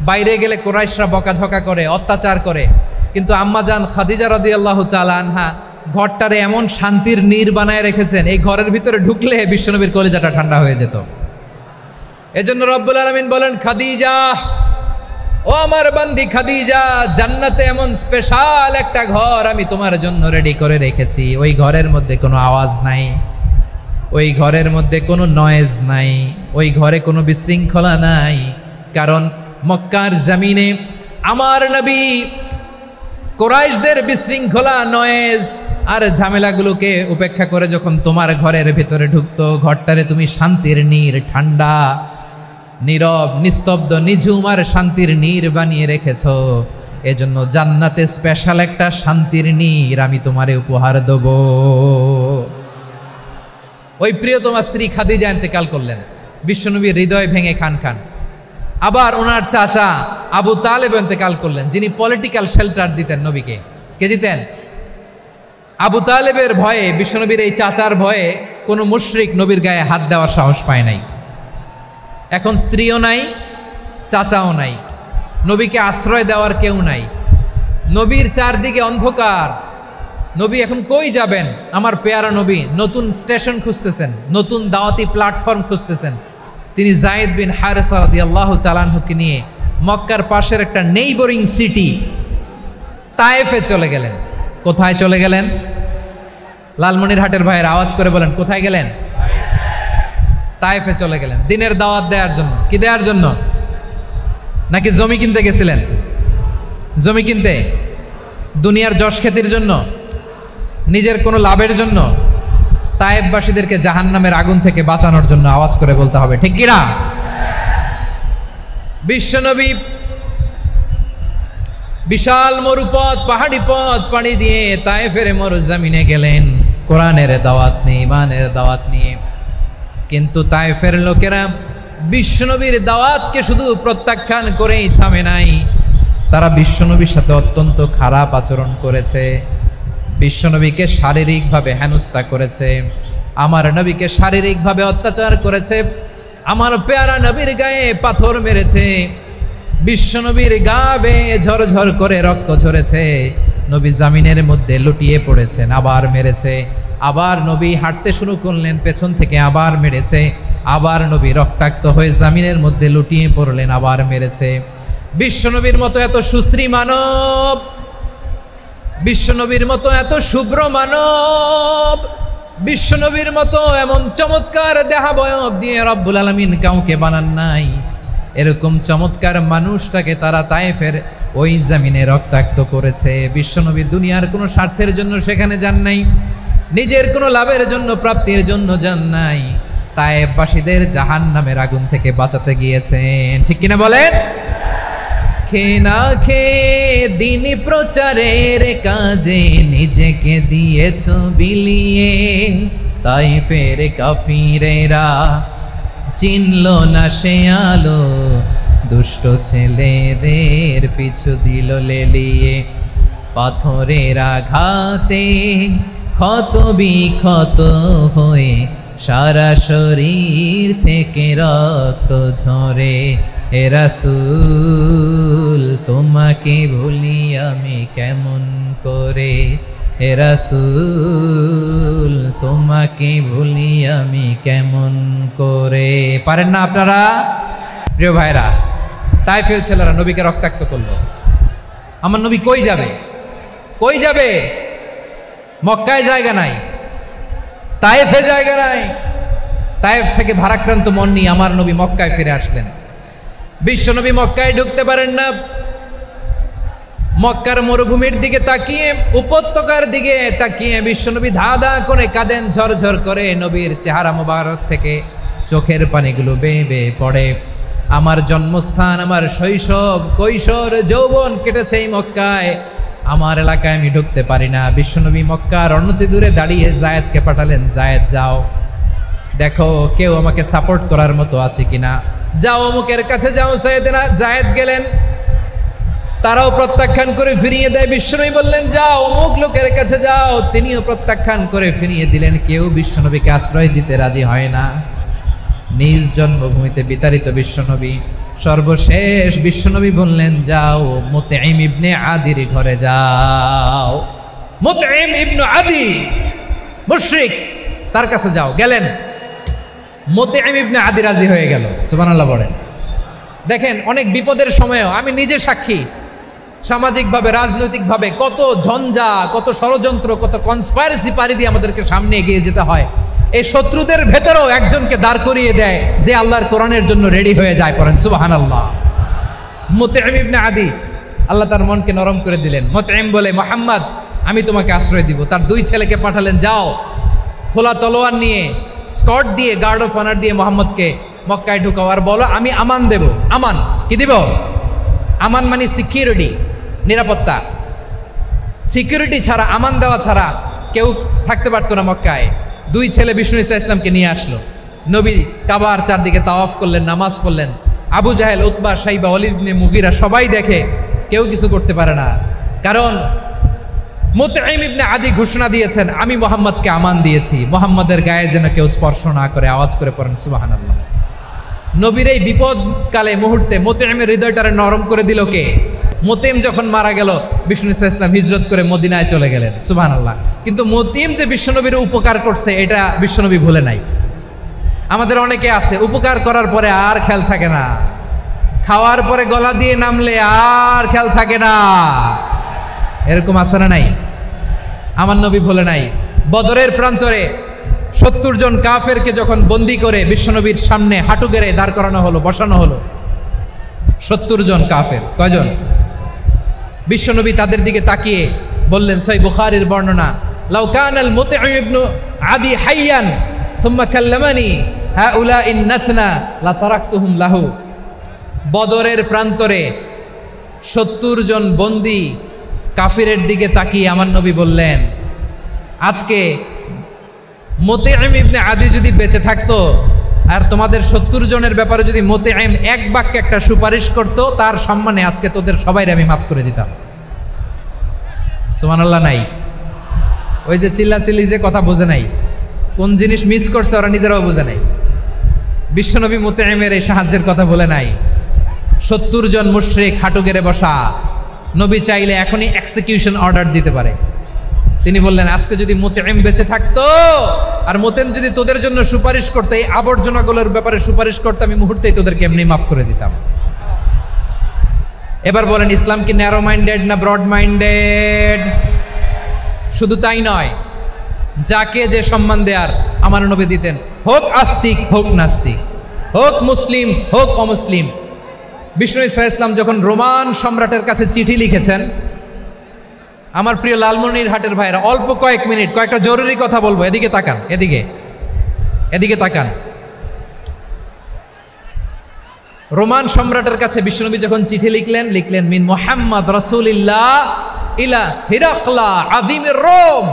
Speaker 2: বাইরে গেলে কুরাইশরা বকাঝকা করে, অত্যাচার করে, কিন্তু আম্মাজান খাদিজা রাদিয়াল্লাহু তাআলা আনহা ঘরটারে এমন শান্তির নীর বানায় রেখেছেন, এই ঘরের ভিতরে ঢুকলে বিশ্বনবীর কলিজাটা ঠান্ডা হয়ে যেত। এজন্য রব্বুল আলামিন বলেন, খাদিজা, ও আমার বান্দি খাদিজা, জান্নাতে এমন স্পেশাল একটা ঘর আমি তোমার জন্য রেডি করে রেখেছি। ওই ঘরের মধ্যে কোনো আওয়াজ নাই, ওই ঘরের মধ্যে কোনো নয়েজ নাই, ওই ঘরে কোনো বিশৃঙ্খলা নাই। কারণ মক্কার জমিনে আমার নবী কুরাইশদের বিশৃঙ্খলা, নয়েজ, আর ঝামেলাগুলোকে উপেক্ষা করে যখন তোমার ঘরের ভেতরে ঢুকতো, ঘরটারে তুমি শান্তির নীর, ঠান্ডা, নীরব, নিস্তব্ধ, নিঝুম আর শান্তির নীর বানিয়ে রেখেছ। এজন্য জান্নাতে স্পেশাল একটা শান্তির নীর আমি তোমারে উপহার দেব। ওই প্রিয়তমা স্ত্রী খাদিজা ইন্তেকাল করলেন, বিশ্বনবীর হৃদয় ভেঙে খান খান। আবার ওনার চাচা আবু তালেব ইন্তেকাল করলেন, যিনি পলিটিক্যাল শেল্টার দিতেন নবীকে। কে দিতেন? আবু তালেবের ভয়ে, বিশ্বনবীর এই চাচার ভয়ে কোনো মুশরিক নবীর গায়ে হাত দেওয়ার সাহস পায় নাই। এখন স্ত্রীও নাই, চাচাও নাই, নবীকে আশ্রয় দেওয়ার কেউ নাই। নবীর চারদিকে অন্ধকার। নবী এখন কই যাবেন? আমার পেয়ারা নবী নতুন স্টেশন খুঁজতেছেন, নতুন দাওয়াতি প্ল্যাটফর্ম খুঁজতেছেন। তিনি যায়েদ বিন হারেসা রাদিয়াল্লাহু তাআলা আনহুকে নিয়ে মক্কার পাশের একটা নেইবরিং সিটি তায়েফে চলে গেলেন। কোথায় চলে গেলেন? লালমনিরহাটের ভাইয়ের আওয়াজ করে বলেন, কোথায় গেলেন? তায়েফে চলে গেলেন দিনের দাওয়াত দেওয়ার জন্য। কি দেওয়ার জন্য? নাকি জমি কিনতে গেছিলেন? জমি কিনতে? দুনিয়ার যশ খ্যাতির জন্য? নিজের কোনো লাভের জন্য? তায়েফবাসীদেরকে জাহান্নামের আগুন থেকে বাঁচানোর জন্য। আওয়াজ করে বলতে হবে, ঠিক কিনা? বিশ্বনবী বিশাল মরুপথ, পাহাড়ি পথ পাড়ি দিয়ে তায়েফের মরুজমিনে গেলেন কোরআনের দাওয়াত নিয়ে, ইমানের দাওয়াত নিয়ে। কিন্তু তায়েফের লোকেরা বিশ্বনবীর দাওয়াতকে শুধু প্রত্যাখ্যান করেই থামে নাই, তারা বিশ্বনবীর সাথে অত্যন্ত খারাপ আচরণ করেছে। বিশ্বনবীকে শারীরিকভাবে হেনস্থা করেছে, আমার নবীকে শারীরিকভাবে অত্যাচার করেছে, আমার পেয়ারা নবীর গায়ে পাথর মেরেছে, বিশ্বনবীর গা বেয়ে ঝরঝর করে রক্ত ঝরেছে, নবী জামিনের মধ্যে লুটিয়ে পড়েছেন, আবার মেরেছে, আবার নবী হাঁটতে শুরু করলেন, পেছন থেকে আবার মেরেছে, আবার নবী রক্তাক্ত হয়ে জামিনের মধ্যে লুটিয়ে পড়লেন, আবার মেরেছে। বিশ্বনবীর মতো এত সুশ্রী মানব, বিশ্বনবীর মতো এত শুভ্র মানব, বিশ্বনবীর মতো এমন চমৎকার দেহাবয়ব দিয়ে রব্বুল আলামিন কাউকে বানান নাই। এরকম চমৎকার মানুষটাকে তারা তায়েফের ওই জামিনে রক্তাক্ত করেছে। বিশ্বনবী দুনিয়ার কোনো স্বার্থের জন্য সেখানে যান নাই, নিজের কোনো লাভের জন্য, প্রাপ্তির জন্য যান নাই, তায়েফবাসীদের জাহান্নামের আগুন থেকে বাঁচাতে গিয়েছেন। ঠিক কিনা বলেন? খেয়ে না খেয়ে দিন প্রচারের কাজে নিজেকে দিয়েছ বিলিয়ে, তায়েফের কাফিরেরা চিনল না সে আলো, দুষ্ট ছেলেদের পিছু দিল লেলিয়ে, পাথরের আঘাতে ক্ষত বিক্ষত হয়ে সারা শরীর থেকে রক্ত ঝরে। হে রাসূল তোমাকে ভুলি আমি কেমন করে, হে রাসূল তোমাকে ভুলি আমি কেমন করে। পারেন না আপনারা? প্রিয় ভাইরা, তায়েফের ছেলেরা নবীকে রক্তাক্ত করলো। আমার নবী কই যাবে? কই যাবে? মক্কায় জায়গা নাই, তায়েফে জায়গা নাই। তায়েফ থেকে ভারাক্রান্ত মন নিয়ে আমার নবী মক্কায় ফিরে আসলেন। বিশ্বনবী মক্কায় ঢুকতে পারেন না। মক্কার মরুভূমির দিকে তাকিয়ে, উপত্যকার দিকে তাকিয়ে বিশ্বনবী ধা ধা করে কাঁদেন, ঝরঝর করে নবীর চেহারা মোবারক থেকে চোখের পানিগুলো বেয়ে বেয়ে পড়ে। আমার জন্মস্থান, আমার শৈশব, কৈশোর, যৌবন কেটেছে এই মক্কায়, আমার এলাকায় আমি ঢুকতে পারি না। বিশ্বনবী মক্কার অনতি দূরে দাঁড়িয়ে জায়েদকে পাঠালেন, জায়েদ যাও দেখো কেউ আমাকে সাপোর্ট করার মতো আছে কিনা, যাও অমুকের কাছে যাও। জায়েদ গেলেন, তারাও প্রত্যাখ্যান করে ফিরিয়ে দেয়। বিশ্বনবী বললেন যাও অমুক লোকের কাছে যাও, তিনিও প্রত্যাখ্যান করে ফিরিয়ে দিলেন। কেউ বিশ্বনবীকে আশ্রয় দিতে রাজি হয় না। নিজ জন্মভূমিতে বিতাড়িত বিশ্বনবী, সর্বশেষ বিশ্বনবী বললেন যাও মুতঈম ইবনে আদির ঘরে যাও। মুতঈম ইবনে আদি মুশরিক, তার কাছে যাও। গেলেন, মুতঈম ইবনে আদি রাজি হয়ে গেল। সুবহানাল্লাহ বলেন। দেখেন অনেক বিপদের সময়ও আমি নিজে সাক্ষী, সামাজিকভাবে রাজনৈতিকভাবে কত ঝঞ্ঝা, কত ষড়যন্ত্র, কত কনস্পাইরেসি পাড়ি দিয়ে আমাদেরকে সামনে এগিয়ে যেতে হয়। এই শত্রুদের ভেতরেও একজনকে দাঁড় করিয়ে দেয় যে আল্লাহর কোরআনের জন্য রেডি হয়ে যায়। পড়েন সুবহানাল্লাহ। মুতঈম ইবনে আদি, আল্লাহ তার মনকে নরম করে দিলেন। মুতঈম বলে মুহাম্মদ আমি তোমাকে আশ্রয় দিব। তার 2 ছেলেকে পাঠালেন, যাও খোলা তলোয়ার নিয়ে স্কট দিয়ে গার্ড অফ অনার দিয়ে মোহাম্মদকে মক্কায় ঢুকাও আর বলো আমি আমান দেব। আমান কি দিব? আমান মানে সিকিউরিটি, নিরাপত্তা। সিকিউরিটি ছাড়া, আমান দেওয়া ছাড়া কেউ থাকতে পারতো না মক্কায়। 2 ছেলে বিষ্ণু ঈসা ইসলামকে নিয়ে আসলো। নবী কাবার চারদিকে তাওয়াফ করলেন, নামাজ পড়লেন। আবু জাহেল, উতবা, সাইবা, ওয়ালিদ ইবনে মুগীরা সবাই দেখে, কেউ কিছু করতে পারে না। কারণ মুতঈম ইবনে আদি ঘোষণা দিয়েছেন, আমি মুহাম্মদকে আমান দিয়েছি, মুহাম্মদের গায়ে যেন কেউ স্পর্শ না করে। আওয়াজ করে পড়েন সুবহানাল্লাহ। নবীর এই বিপদকালে মুহূর্তে মুতঈমের হৃদয়টারে নরম করে দিল কে? মুতঈম যখন মারা গেল, বিষ্ণু ঈসা ইসলাম হিজরত করে মদিনায় চলে গেলেন। সুবহানাল্লাহ। কিন্তু মুতঈম যে বিশ্বনবীর উপকার করছে এটা বিশ্বনবী ভুলে নাই। আমাদের অনেকে আছে উপকার করার পরে আর খেয়াল থাকে না, খাওয়ার পরে গলা দিয়ে নামলে আর খেয়াল থাকে না। এরকম আছে না নাই? আমার নবী ভুলে নাই। বদরের প্রান্তরে 70 জন কাফেরকে যখন বন্দী করে বিশ্বনবীর সামনে হাঁটু গেড়ে দাঁড় করানো হলো, বসানো হলো, 70 জন কাফের। কয়জন? বিশ্বনবী তাদের দিকে তাকিয়ে বললেন, সহিহ বুখারীর বর্ণনা, লাউ কানাল মুতঈম ইবনে আদি হাইয়ান সুম্মা কাল্লামানি হাউলাইন নাতনা লা তারাকতুহুম লাহু। বদরের প্রান্তরে 70 জন বন্দী কাফিরের দিকে তাকিয়ে আমার নবী বললেন, আজকে মুতঈম ইবনে আদি যদি বেঁচে থাকতো আর তোমাদের 70 জনের ব্যাপারে যদি মুতঈম এক বাক্যে একটা সুপারিশ করত, তার সম্মানে আজকে তোদের সবাইরে আমি মাফ করে দিতাম। সুবহানাল্লাহ। নাই ওই যে চিল্লাচিল্লি যে কথা বোঝে নাই, কোন জিনিস মিস করছে ওরা নিজেরাও বোঝে নাই। বিশ্বনবী মুতঈমের এই সাহায্যের কথা বলে নাই। 70 জন মুশরিক হাঁটু গেড়ে বসা, নবী চাইলে এখনই এক্সিকিউশন অর্ডার দিতে পারে। তিনি বললেন, আজকে যদি মুতঈম বেঁচে থাকতো আর মুতঈম যদি তোদের জন্য সুপারিশ করতে, এই আবর্জনাগুলোর ব্যাপারে সুপারিশ করতে, আমি মুহূর্তেই তোদেরকে এমনি মাফ করে দিতাম। এবার বলেন, ইসলাম কি ন্যারো মাইন্ডেড না ব্রড মাইন্ডেড? শুধু তাই নয়, যাকে যে সম্মান দেয়ার আমার নবী দিতেন, হোক আস্তিক হোক নাস্তিক, হোক মুসলিম হোক অমুসলিম। বিষ্ণু ঈসা ইসলাম যখন রোমান সম্রাটের কাছে চিঠি লিখেছেন, আমার প্রিয় লালমনিরহাটের ভাইরা, অল্প কয়েক মিনিট কয়েকটা জরুরি কথা বলবো, এদিকে তাকান, এদিকে তাকান। রোমান সম্রাটের কাছে বিশ্বনবী যখন চিঠি লিখলেন মিন মুহাম্মদ রাসূলিল্লাহ ইলা হিরাকলা আযীমির রোম।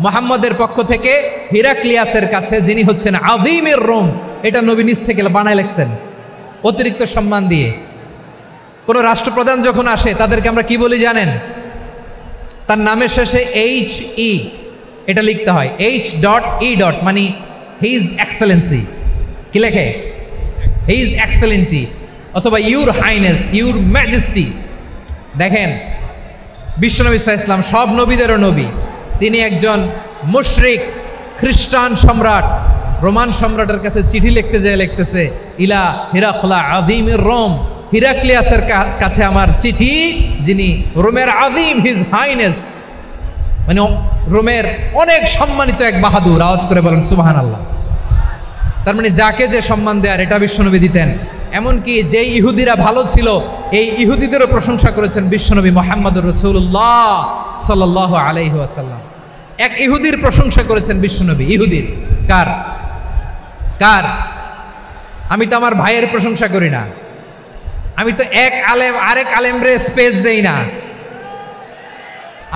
Speaker 2: মুহাম্মদের পক্ষ থেকে হিরাক্লিয়াসের কাছে, যিনি হচ্ছেন আযীমির রোম। এটা নবী নিজ থেকে বানায় লিখছেন অতিরিক্ত সম্মান দিয়ে। কোন রাষ্ট্রপ্রধান যখন আসে তাদেরকে আমরা কি বলি জানেন? তার নামের শেষে HE এটা লিখতে হয়, H.E. মানে হিজ এক্সেলেন্সি। কি লেখে? হিজ এক্সেলেন্টি, অথবা ইউর হাইনেস, ইউর ম্যাজেস্টি। দেখেন, বিশ্বনবী সাল্লাল্লাহু আলাইহি ওয়াসাল্লাম সব নবীদেরও নবী। তিনি একজন মুশরিক খ্রিস্টান সম্রাট, রোমান সম্রাটের কাছে চিঠি লিখতে যেয়ে লিখতেছে, ইলা হিরাকলা আযীমির রোম, হিরাক্লিয়াসের কাছে আমার চিঠি, যিনি রোমের আযীম, হিজ হাইনেস, মানে রোমের অনেক সম্মানিত এক বাহাদুর। আওয়াজ করে বলেন সুবহানাল্লাহ। তার মানে যাকে যে সম্মান দেয়ার এটা বিশ্বনবী দিতেন। এমনকি যেই ইহুদিরা ভালো ছিল, এই ইহুদিদেরও প্রশংসা করেছেন বিশ্বনবী মুহাম্মদুর রাসূলুল্লাহ সাল্লাল্লাহু আলাইহি ওয়াসাল্লাম। এক ইহুদির প্রশংসা করেছেন বিশ্বনবী। ইহুদির কার? আমি তো আমার ভাইয়ের প্রশংসা করি না, আমি তো এক আলেম আরেক আলেমরে স্পেস দেই না,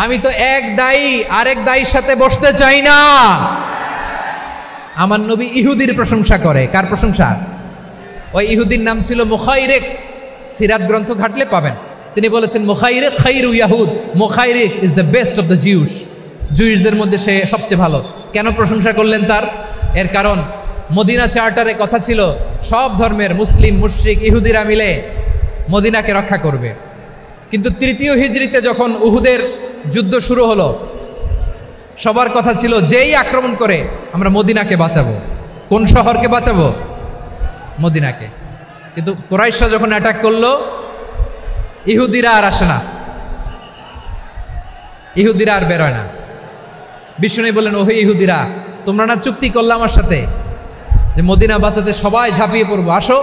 Speaker 2: আমি তো এক দায়ী আরেক দায়ীর সাথে বসতে চাই না। আমার নবী ইহুদির প্রশংসা করে। কার প্রশংসা? ওই ইহুদির নাম ছিল মুখাইরিক। সিরাত গ্রন্থ ঘাটলে পাবেন। তিনি বলেছেন, মুখাইরিক খাইরু ইয়াহুদ, Mukhayriq is the best of the Jews. জুইশদের মধ্যে সে সবচেয়ে ভালো। কেন প্রশংসা করলেন তার? এর কারণ মদিনা চার্টারে কথা ছিল সব ধর্মের মুসলিম, মুশরিক, ইহুদিরা মিলে মদিনাকে রক্ষা করবে। কিন্তু 3য় হিজরিতে যখন উহুদের যুদ্ধ শুরু হলো, সবার কথা ছিল যেই আক্রমণ করে আমরা মদিনাকে বাঁচাবো। কোন শহরকে বাঁচাবো? মদিনাকে। কিন্তু কুরাইশরা যখন অ্যাটাক করলো, ইহুদিরা আর আসে না, ইহুদিরা আর বেরোয় না। বিষ্ণু বললেন, ওহে ইহুদিরা, তোমরা না চুক্তি করলে আমার সাথে যে মদিনা বাঁচাতে সবাই ঝাঁপিয়ে পড়বো, আসো।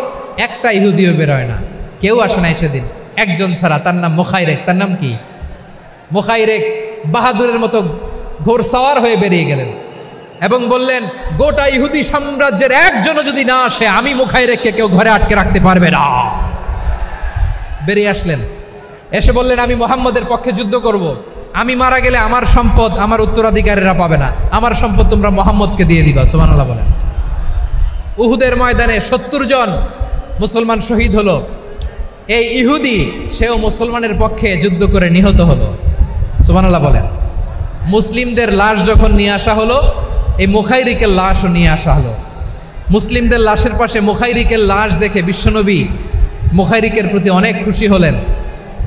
Speaker 2: একটা ইহুদিও বেরোয় না, কেউ আসে নাই সেদিন, একজন ছাড়া। তার নাম মুখাইরেক। তার নাম কি? মুখাইরেক বাহাদুরের মতো ঘোড়সাওয়ার হয়ে বেরিয়ে গেলেন এবং বললেন, গোটা ইহুদি সাম্রাজ্যের একজনও যদি না আসে, আমি মুখাইরেককে কেউ ঘরে আটকে রাখতে পারবে না। বেরিয়ে আসলেন, এসে বললেন, আমি মুহাম্মদের পক্ষে যুদ্ধ করব। আমি মারা গেলে আমার সম্পদ আমার উত্তরাধিকারীরা পাবে না, আমার সম্পদ তোমরা মুহাম্মদকে দিয়ে দিবা। সুবহানাল্লাহ বলেন। উহুদের ময়দানে 70 জন মুসলমান শহীদ হলো। এই ইহুদি সেও মুসলমানের পক্ষে যুদ্ধ করে নিহত হলো। সুবহানাল্লাহ বলেন। মুসলিমদের লাশ যখন নিয়ে আসা হলো, এই মুখাইরিকের লাশও নিয়ে আসা হলো। মুসলিমদের লাশের পাশে মুখাইরিকের লাশ দেখে বিশ্বনবী মুখাইরিকের প্রতি অনেক খুশি হলেন।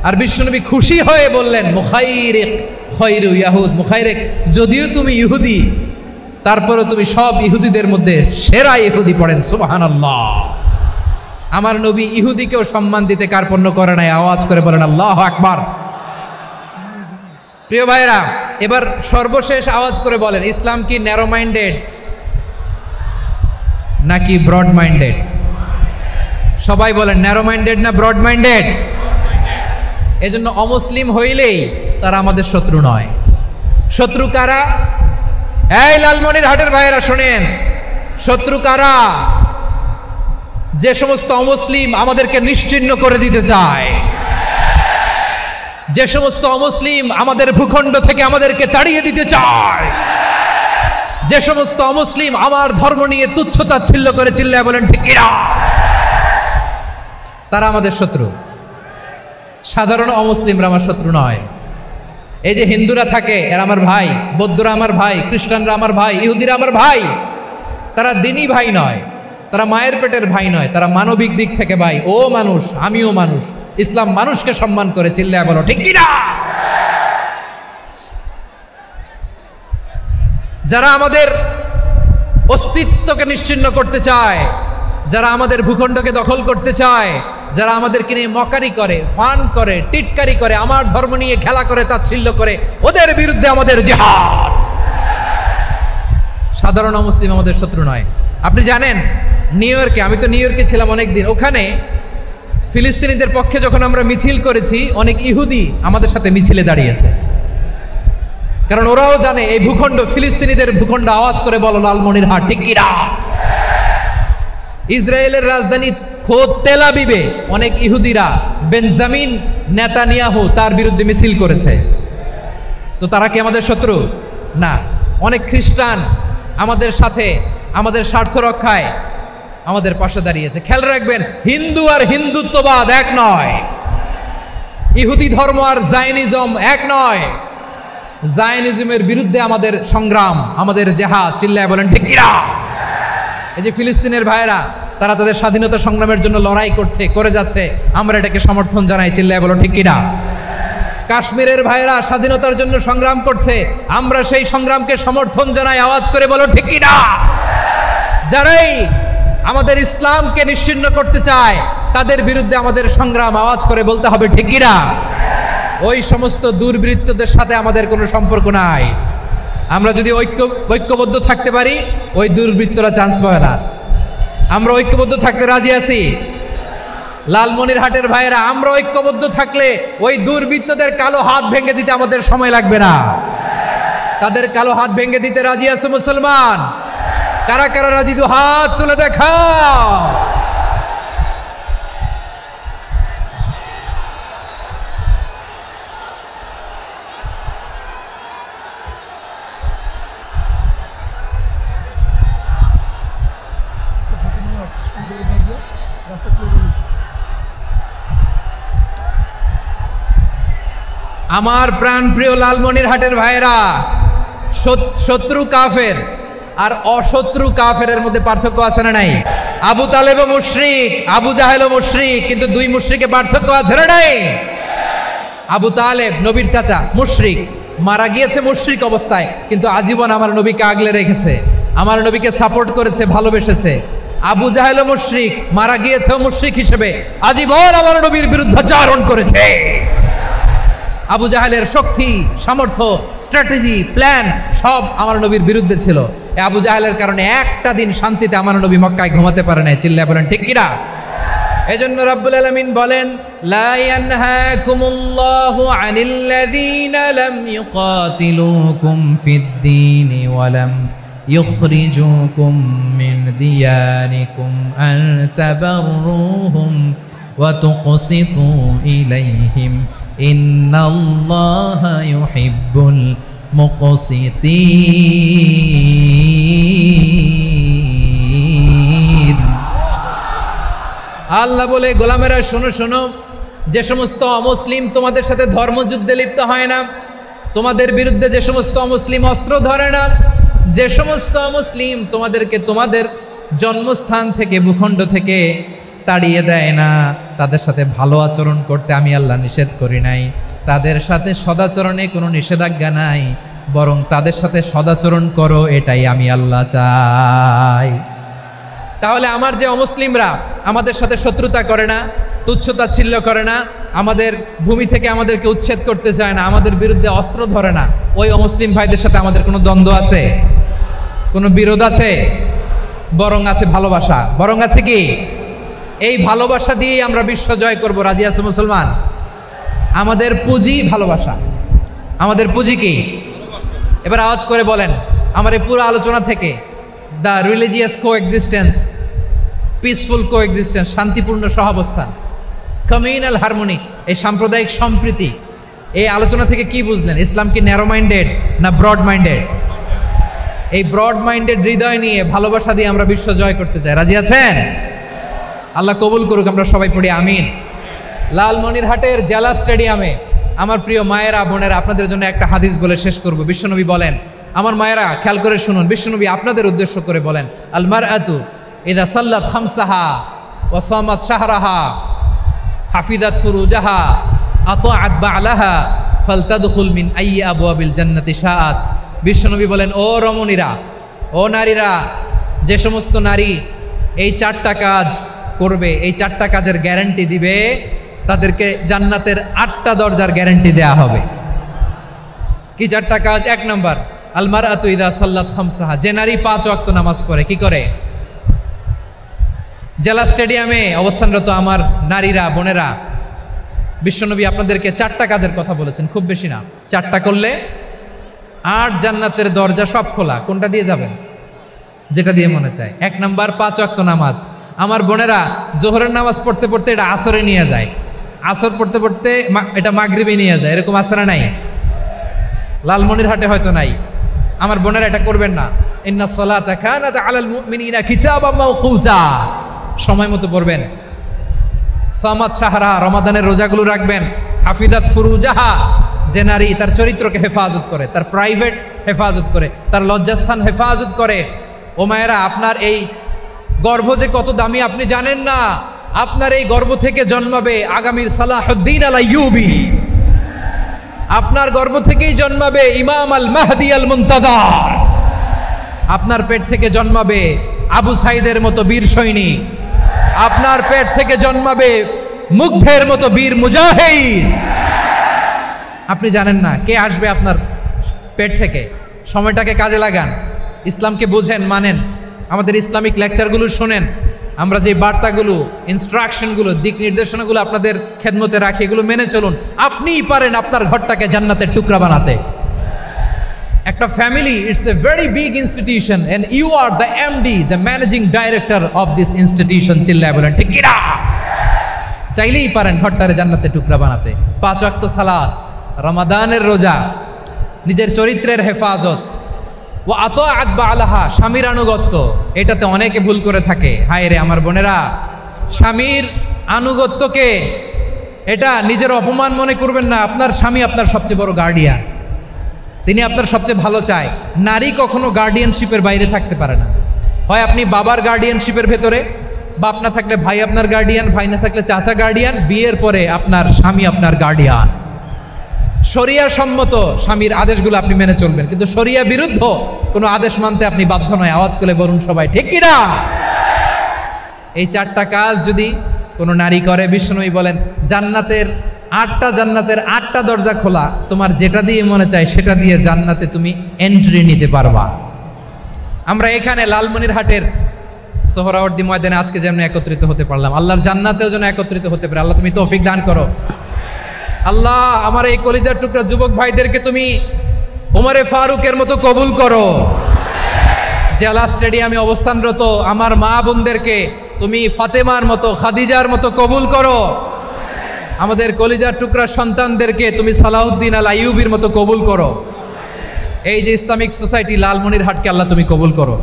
Speaker 2: আর বিশ্বনবী খুশি হয়ে বললেন, মুখাইরিক খয়রু ইয়াহুদ, মুখাইরিক যদিও তুমি ইহুদি, তারপরে তুমি সব ইহুদিদের মধ্যে সেরা ইহুদি। পড়েন সুবহানাল্লাহ। আমার নবী ইহুদিকেও সম্মান দিতে কার্পণ্য করে নাই। আওয়াজ করে বলেন আল্লাহু আকবার। প্রিয় ভাইরা, এবার সর্বশেষ আওয়াজ করে বলেন, ইসলাম কি ন্যারো মাইন্ডেড নাকি ব্রড মাইন্ডেড? সবাই বলেন, ন্যারো মাইন্ডেড না ব্রড মাইন্ডেড? এজন্য অমুসলিম হইলেই তারা আমাদের শত্রু নয়। শত্রু কারা? এই লালমনিরহাটের ভাইয়েরা শোনেন, শত্রু কারা? যে সমস্ত অমুসলিম আমাদেরকে নিশ্চিহ্ন করে দিতে চায়, যে সমস্ত অমুসলিম আমাদের ভূখণ্ড থেকে আমাদেরকে তাড়িয়ে দিতে চায়, যে সমস্ত অমুসলিম আমার ধর্ম নিয়ে তুচ্ছতাচ্ছিল্য করে চিল্লায় বলেন ঠিক কিনা, তারা আমাদের শত্রু। সাধারণ অমুসলিমরা আমার শত্রু নয়। এই যে হিন্দুরা থাকে এরা আমার ভাই, বৌদ্ধরা আমার ভাই, খ্রিস্টানরা আমার ভাই, ইহুদিরা আমার ভাই। তারা দিনই ভাই নয়, তারা মায়ের পেটের ভাই নয়, তারা মানবিক দিক থেকে ভাই। ও মানুষ, আমিও মানুষ। ইসলাম মানুষকে সম্মান করে, চিল্লায় বলো ঠিক কিনা। যারা আমাদের অস্তিত্বকে নিশ্চিহ্ন করতে চায়, যারা আমাদের ভূখণ্ডকে দখল করতে চায়, যারা আমাদেরকে নিয়ে মকারি করে, ফান করে, টিটকারি করে, আমার ধর্ম নিয়ে খেলা করে, তাচ্ছিল্য করে, ওদের বিরুদ্ধে আমাদের জিহাদ। সাধারণ মুসলিম আমাদের শত্রু নয়। আপনি জানেন নিউ ইয়র্কে, আমি তো নিউ ইয়র্কে ছিলাম অনেকদিন, ওখানে ফিলিস্তিনিদের পক্ষে যখন আমরা মিছিল করেছি, অনেক ইহুদি আমাদের সাথে মিছিলে দাঁড়িয়েছে। কারণ ওরাও জানে এই ভূখণ্ড ফিলিস্তিনিদের ভূখণ্ড। আওয়াজ করে বলো লালমনিরহাট ঠিক কিনা। ইসরায়েলের রাজধানী খোদ তেল আবিবে অনেক ইহুদিরা বেঞ্জামিন নেতানিয়াহু তার বিরুদ্ধে মিছিল করেছে। তো তারা কি আমাদের শত্রু? না। অনেক খ্রিস্টান আমাদের সাথে আমাদের স্বার্থ রক্ষায় আমাদের পাশে দাঁড়িয়েছে। খেয়াল রাখবেন, হিন্দু আর হিন্দুত্ববাদ এক নয়, ইহুদি ধর্ম আর জায়নিজম এক নয়। জায়নিজমের বিরুদ্ধে আমাদের সংগ্রাম, আমাদের জেহাদ। চিল্লায় বলেন ঠিক কিনা। এই যে ফিলিস্তিনের ভাইয়েরা, তারা তাদের স্বাধীনতা সংগ্রামের জন্য লড়াই করছে, করে যাচ্ছে, আমরা এটাকে সমর্থন জানাই। চিল্লায় বলো ঠিক কিনা। কাশ্মীরের ভাইয়েরা স্বাধীনতার জন্য সংগ্রাম করছে, আমরা সেই সংগ্রামকে সমর্থন জানাই। আওয়াজ করে বলো ঠিক কিনা। যারাই আমাদের ইসলামকে নিশ্চিহ্ন করতে চায়, তাদের বিরুদ্ধে আমাদের সংগ্রাম। আওয়াজ করে বলতে হবে ঠিক কিনা। ওই সমস্ত দুর্বৃত্তদের সাথে আমাদের কোনো সম্পর্ক নাই। আমরা যদি ঐক্যবদ্ধ থাকতে পারি, ওই দুর্বৃত্তরা চান্স পাবে না। আমরা ঐক্যবদ্ধ থাকতে রাজি আছি। লালমনিরহাটের ভাইয়েরা, আমরা ঐক্যবদ্ধ থাকলে ওই দুর্বৃত্তদের কালো হাত ভেঙে দিতে আমাদের সময় লাগবে না। তাদের কালো হাত ভেঙে দিতে রাজি আছো মুসলমান? কারা কারা রাজি? দু হাত তুলে দেখাও। আমার প্রাণ প্রিয় লালমনিরহাটের ভাইয়েরা, শত্রু কাফের আর অশত্রু কাফেরের মধ্যে পার্থক্য আছে না নাই? আবু তালেবও মুশরিক, আবু জাহেলও মুশরিক, কিন্তু দুই মুশরিকে পার্থক্য আছে না নাই? আবু তালেব নবীর চাচা, মুশরিক, মারা গিয়েছে মুশরিক অবস্থায়, কিন্তু আজীবন আমার নবীকে আগলে রেখেছে, আমার নবীকে সাপোর্ট করেছে, ভালোবেসেছে। আবু জাহেলও মুশরিক, মারা গিয়েছে মুশরিক হিসেবে, আজীবন আমার নবীর বিরুদ্ধাচরণ করেছে। আবু জাহেলের শক্তি, সামর্থ্য, স্ট্র্যাটেজি, প্ল্যান সব আমার নবীর বিরুদ্ধে ছিল। এই আবু জাহেলের কারণে একটা দিন শান্তিতে আমার নবী মক্কায় ঘুমাতে পারে নাই। চিল্লায় বলেন ঠিক কিনা। এজন্য রাব্বুল আলামিন বলেন লা ইয়ানহাকুমুল্লাহু আনিল্লাযীনা লাম ইউকাতিলুকুম ফিদ-দীনি ওয়া লাম ইখরিজুকুম মিন দিয়ারিকুম আন তাবাররুহুম ওয়া তুকসিতু ইলাইহিম ইন্নাল্লাহা ইউহিব্বুল মুকসিতিন। আল্লাহ বলে গোলামেরা শোনো শোনো, যে সমস্ত অমুসলিম তোমাদের সাথে ধর্মযুদ্ধে লিপ্ত হয় না, তোমাদের বিরুদ্ধে যে সমস্ত অমুসলিম অস্ত্র ধরে না, যে সমস্ত অমুসলিম তোমাদেরকে তোমাদের জন্মস্থান থেকে ভূখণ্ড থেকে তাড়িয়ে দেয় না, তাদের সাথে ভালো আচরণ করতে আমি আল্লাহ নিষেধ করি নাই। তাদের সাথে সদাচরণে কোনো নিষেধাজ্ঞা নাই, বরং তাদের সাথে সদাচরণ করো, এটাই আমি আল্লাহ চাই। তাহলে আমার যে অমুসলিমরা আমাদের সাথে শত্রুতা করে না, তুচ্ছতাচ্ছিল্য করে না, আমাদের ভূমি থেকে আমাদেরকে উচ্ছেদ করতে চায় না, আমাদের বিরুদ্ধে অস্ত্র ধরে না, ওই অমুসলিম ভাইদের সাথে আমাদের কোনো দ্বন্দ্ব আছে? কোনো বিরোধ আছে? বরং আছে ভালোবাসা। বরং আছে কি? এই ভালোবাসা দিয়েই আমরা বিশ্ব জয় করবো। রাজি আছো মুসলমান? আমাদের পুঁজি ভালোবাসা। আমাদের পুঁজি কি? এবার আওয়াজ করে বলেন আমার এই পুরো আলোচনা থেকে the religious coexistence, peaceful coexistence, শান্তিপূর্ণ সহাবস্থান, কমিউনাল হারমোনি, এই সাম্প্রদায়িক সম্প্রীতি, এই আলোচনা থেকে কি বুঝলেন? ইসলাম কি ন্যারো মাইন্ডেড না ব্রড মাইন্ডেড? এই ব্রড মাইন্ডেড হৃদয় নিয়ে ভালোবাসা দিয়ে আমরা বিশ্ব জয় করতে চাই। রাজি আছেন? আল্লাহ কবুল করুক। আমরা সবাই পড়ি আমিন। লালমনিরহাটের জেলা স্টেডিয়ামে আমার প্রিয় মায়েরা বোনেরা, আপনাদের জন্য একটা হাদিস বলে শেষ করব। বিশ্বনবী বলেন, আমার মায়েরা খেয়াল করে শুনুন, বিশ্বনবী আপনাদের উদ্দেশ্য করে বলেন, আল মারআতু ইযা সাল্লাত খামসাহা ওয়া সামাত শাহরাহা হাফিজাত ফুরুজাহা আতাআত বা'লাহা ফালতাদখুল মিন আইয়ি আবওয়াবিল জান্নাতি শাআত। বিশ্বনবী বলেন, ও রমণীরা, ও নারীরা, যে সমস্ত নারী এই 4টা কাজ করবে, এই 4টা কাজের গ্যারান্টি দিবে, তাদেরকে জান্নাতের 8টা দরজার গ্যারান্টি দেয়া হবে। কি 4টা কাজ? 1 নম্বর, আল মারআতু ইযা সাল্লাত খামসাহা, যে নারী 5 ওয়াক্ত নামাজ পড়ে। কি করে? জেলা স্টেডিয়ামে অবস্থানরত আমার নারীরা বোনেরা, বিশ্বনবী আপনাদেরকে 4টা কাজের কথা বলেছেন, খুব বেশি না। 4টা করলে 8 জান্নাতের দরজা সব খোলা। কোনটা দিয়ে যাবেন? যেটা দিয়ে মনে চায়। 1 নম্বর 5 ওয়াক্ত নামাজ। আমার বোনেরা জোহরের নামাজ পড়তে পড়তে এটা আসরে নিয়ে যায়, আসর পড়তে পড়তে এটা মাগরিবে নিয়ে যায়। এরকম আসরা নাই? লালমনিরহাটে হয়তো নাই। আমার বোনেরা এটা করবেন না। ইন্নাস সালাতা কানাত আলাল মুমিনিনা কিতাবাম মাওকুতা, সময় মতো পড়বেন। সামাত শাহরা, রমাদানের রোজাগুলো রাখবেন। হাফিজাত ফুরুজাহা, যে নারী তার চরিত্রকে হেফাজত করে, তার প্রাইভেট হেফাজত করে, তার লজ্জাস্থান হেফাজত করে। ও মায়েরা, আপনার এই গর্ভ যে কত দামি আপনি জানেন না। আপনার এই গর্ভ থেকে জন্মাবে আগামীর সালাহুদ্দিন আল আইয়ুবী। আপনার গর্ভ থেকেই জন্মাবে ইমাম আল মাহদি আল মুনতাজার। আপনার পেট থেকে জন্মাবে আবু সাইদের মতো বীর সৈনিক। আপনার পেট থেকে জন্মাবে মুগ্ধের মতো বীর মুজাহিদ। আপনি জানেন না কে আসবে আপনার পেট থেকে। সময়টাকে কাজে লাগান, ইসলামকে বুঝেন, মানেন, আমাদের ইসলামিক লেকচারগুলো শোনেন। আমরা যে বার্তাগুলো, ইনস্ট্রাকশনগুলো, দিক নির্দেশনাগুলো আপনাদের খেদমতে রাখি, এগুলো মেনে চলুন। আপনিই পারেন আপনার ঘরটাকে জান্নাতের টুকরা বানাতে। একটা family, it's a very big institution and you are the MD, the managing director of this institution. চিল্লায় বলেন ঠিক কিনা? চাইলেই পারেন ঘরটারে জান্নাতের টুকরা বানাতে। 5 ওয়াক্ত সালাত, রমাদানের রোজা, নিজের চরিত্রের হেফাজত, ও আতাআত বা'লাহা, স্বামীর আনুগত্য। এটাতে অনেকে ভুল করে থাকে। হায় রে আমার বোনেরা, স্বামীর আনুগত্যকে এটা নিজের অপমান মনে করবেন না। আপনার স্বামী আপনার সবচেয়ে বড় গার্ডিয়ান, তিনি আপনার সবচেয়ে ভালো চায়। নারী কখনো গার্ডিয়ানশিপের বাইরে থাকতে পারে না। হয় আপনি বাবার গার্ডিয়ানশিপের ভেতরে, বাপ না থাকলে ভাই আপনার গার্ডিয়ান, ভাই না থাকলে চাচা গার্ডিয়ান, বিয়ের পরে আপনার স্বামী আপনার গার্ডিয়ান। শরিয়া সম্মত স্বামীর আদেশগুলো আপনি মেনে চলবেন, কিন্তু শরিয়া বিরুদ্ধ কোনো আদেশ মানতে আপনি বাধ্য নয়। আওয়াজ করে বলুন সবাই ঠিক কিনা? এই 4টা কাজ যদি কোনো নারী করে, বিশ্বনবী বলেন জান্নাতের 8টা দরজা খোলা। তোমার যেটা দিয়ে মনে চায় সেটা দিয়ে জান্নাতে তুমি এন্ট্রি নিতে পারবা। আমরা এখানে লালমনিরহাটের সোহরাওয়ার্দী ময়দানে আজকে যেমন একত্রিত হতে পারলাম, আল্লাহর জান্নাতেও যেন একত্রিত হতে পারে। আল্লাহ তুমি তৌফিক দান করো। আল্লাহ আমার এই কলিজার টুকরা যুবক ভাইদেরকে তুমি ওমরে ফারুকের মতো কবুল করো। জেলা স্টেডিয়ামে অবস্থানরত আমার মা বোনদেরকে তুমি ফাতেমার মতো, খাদিজার মতো কবুল করো। আমাদের কলিজার টুকরা সন্তানদেরকে তুমি সালাউদ্দিন আল আইয়ুবির মতো কবুল করো। এই যে ইসলামিক সোসাইটি লালমনিরহাটকে আল্লাহ তুমি কবুল করো।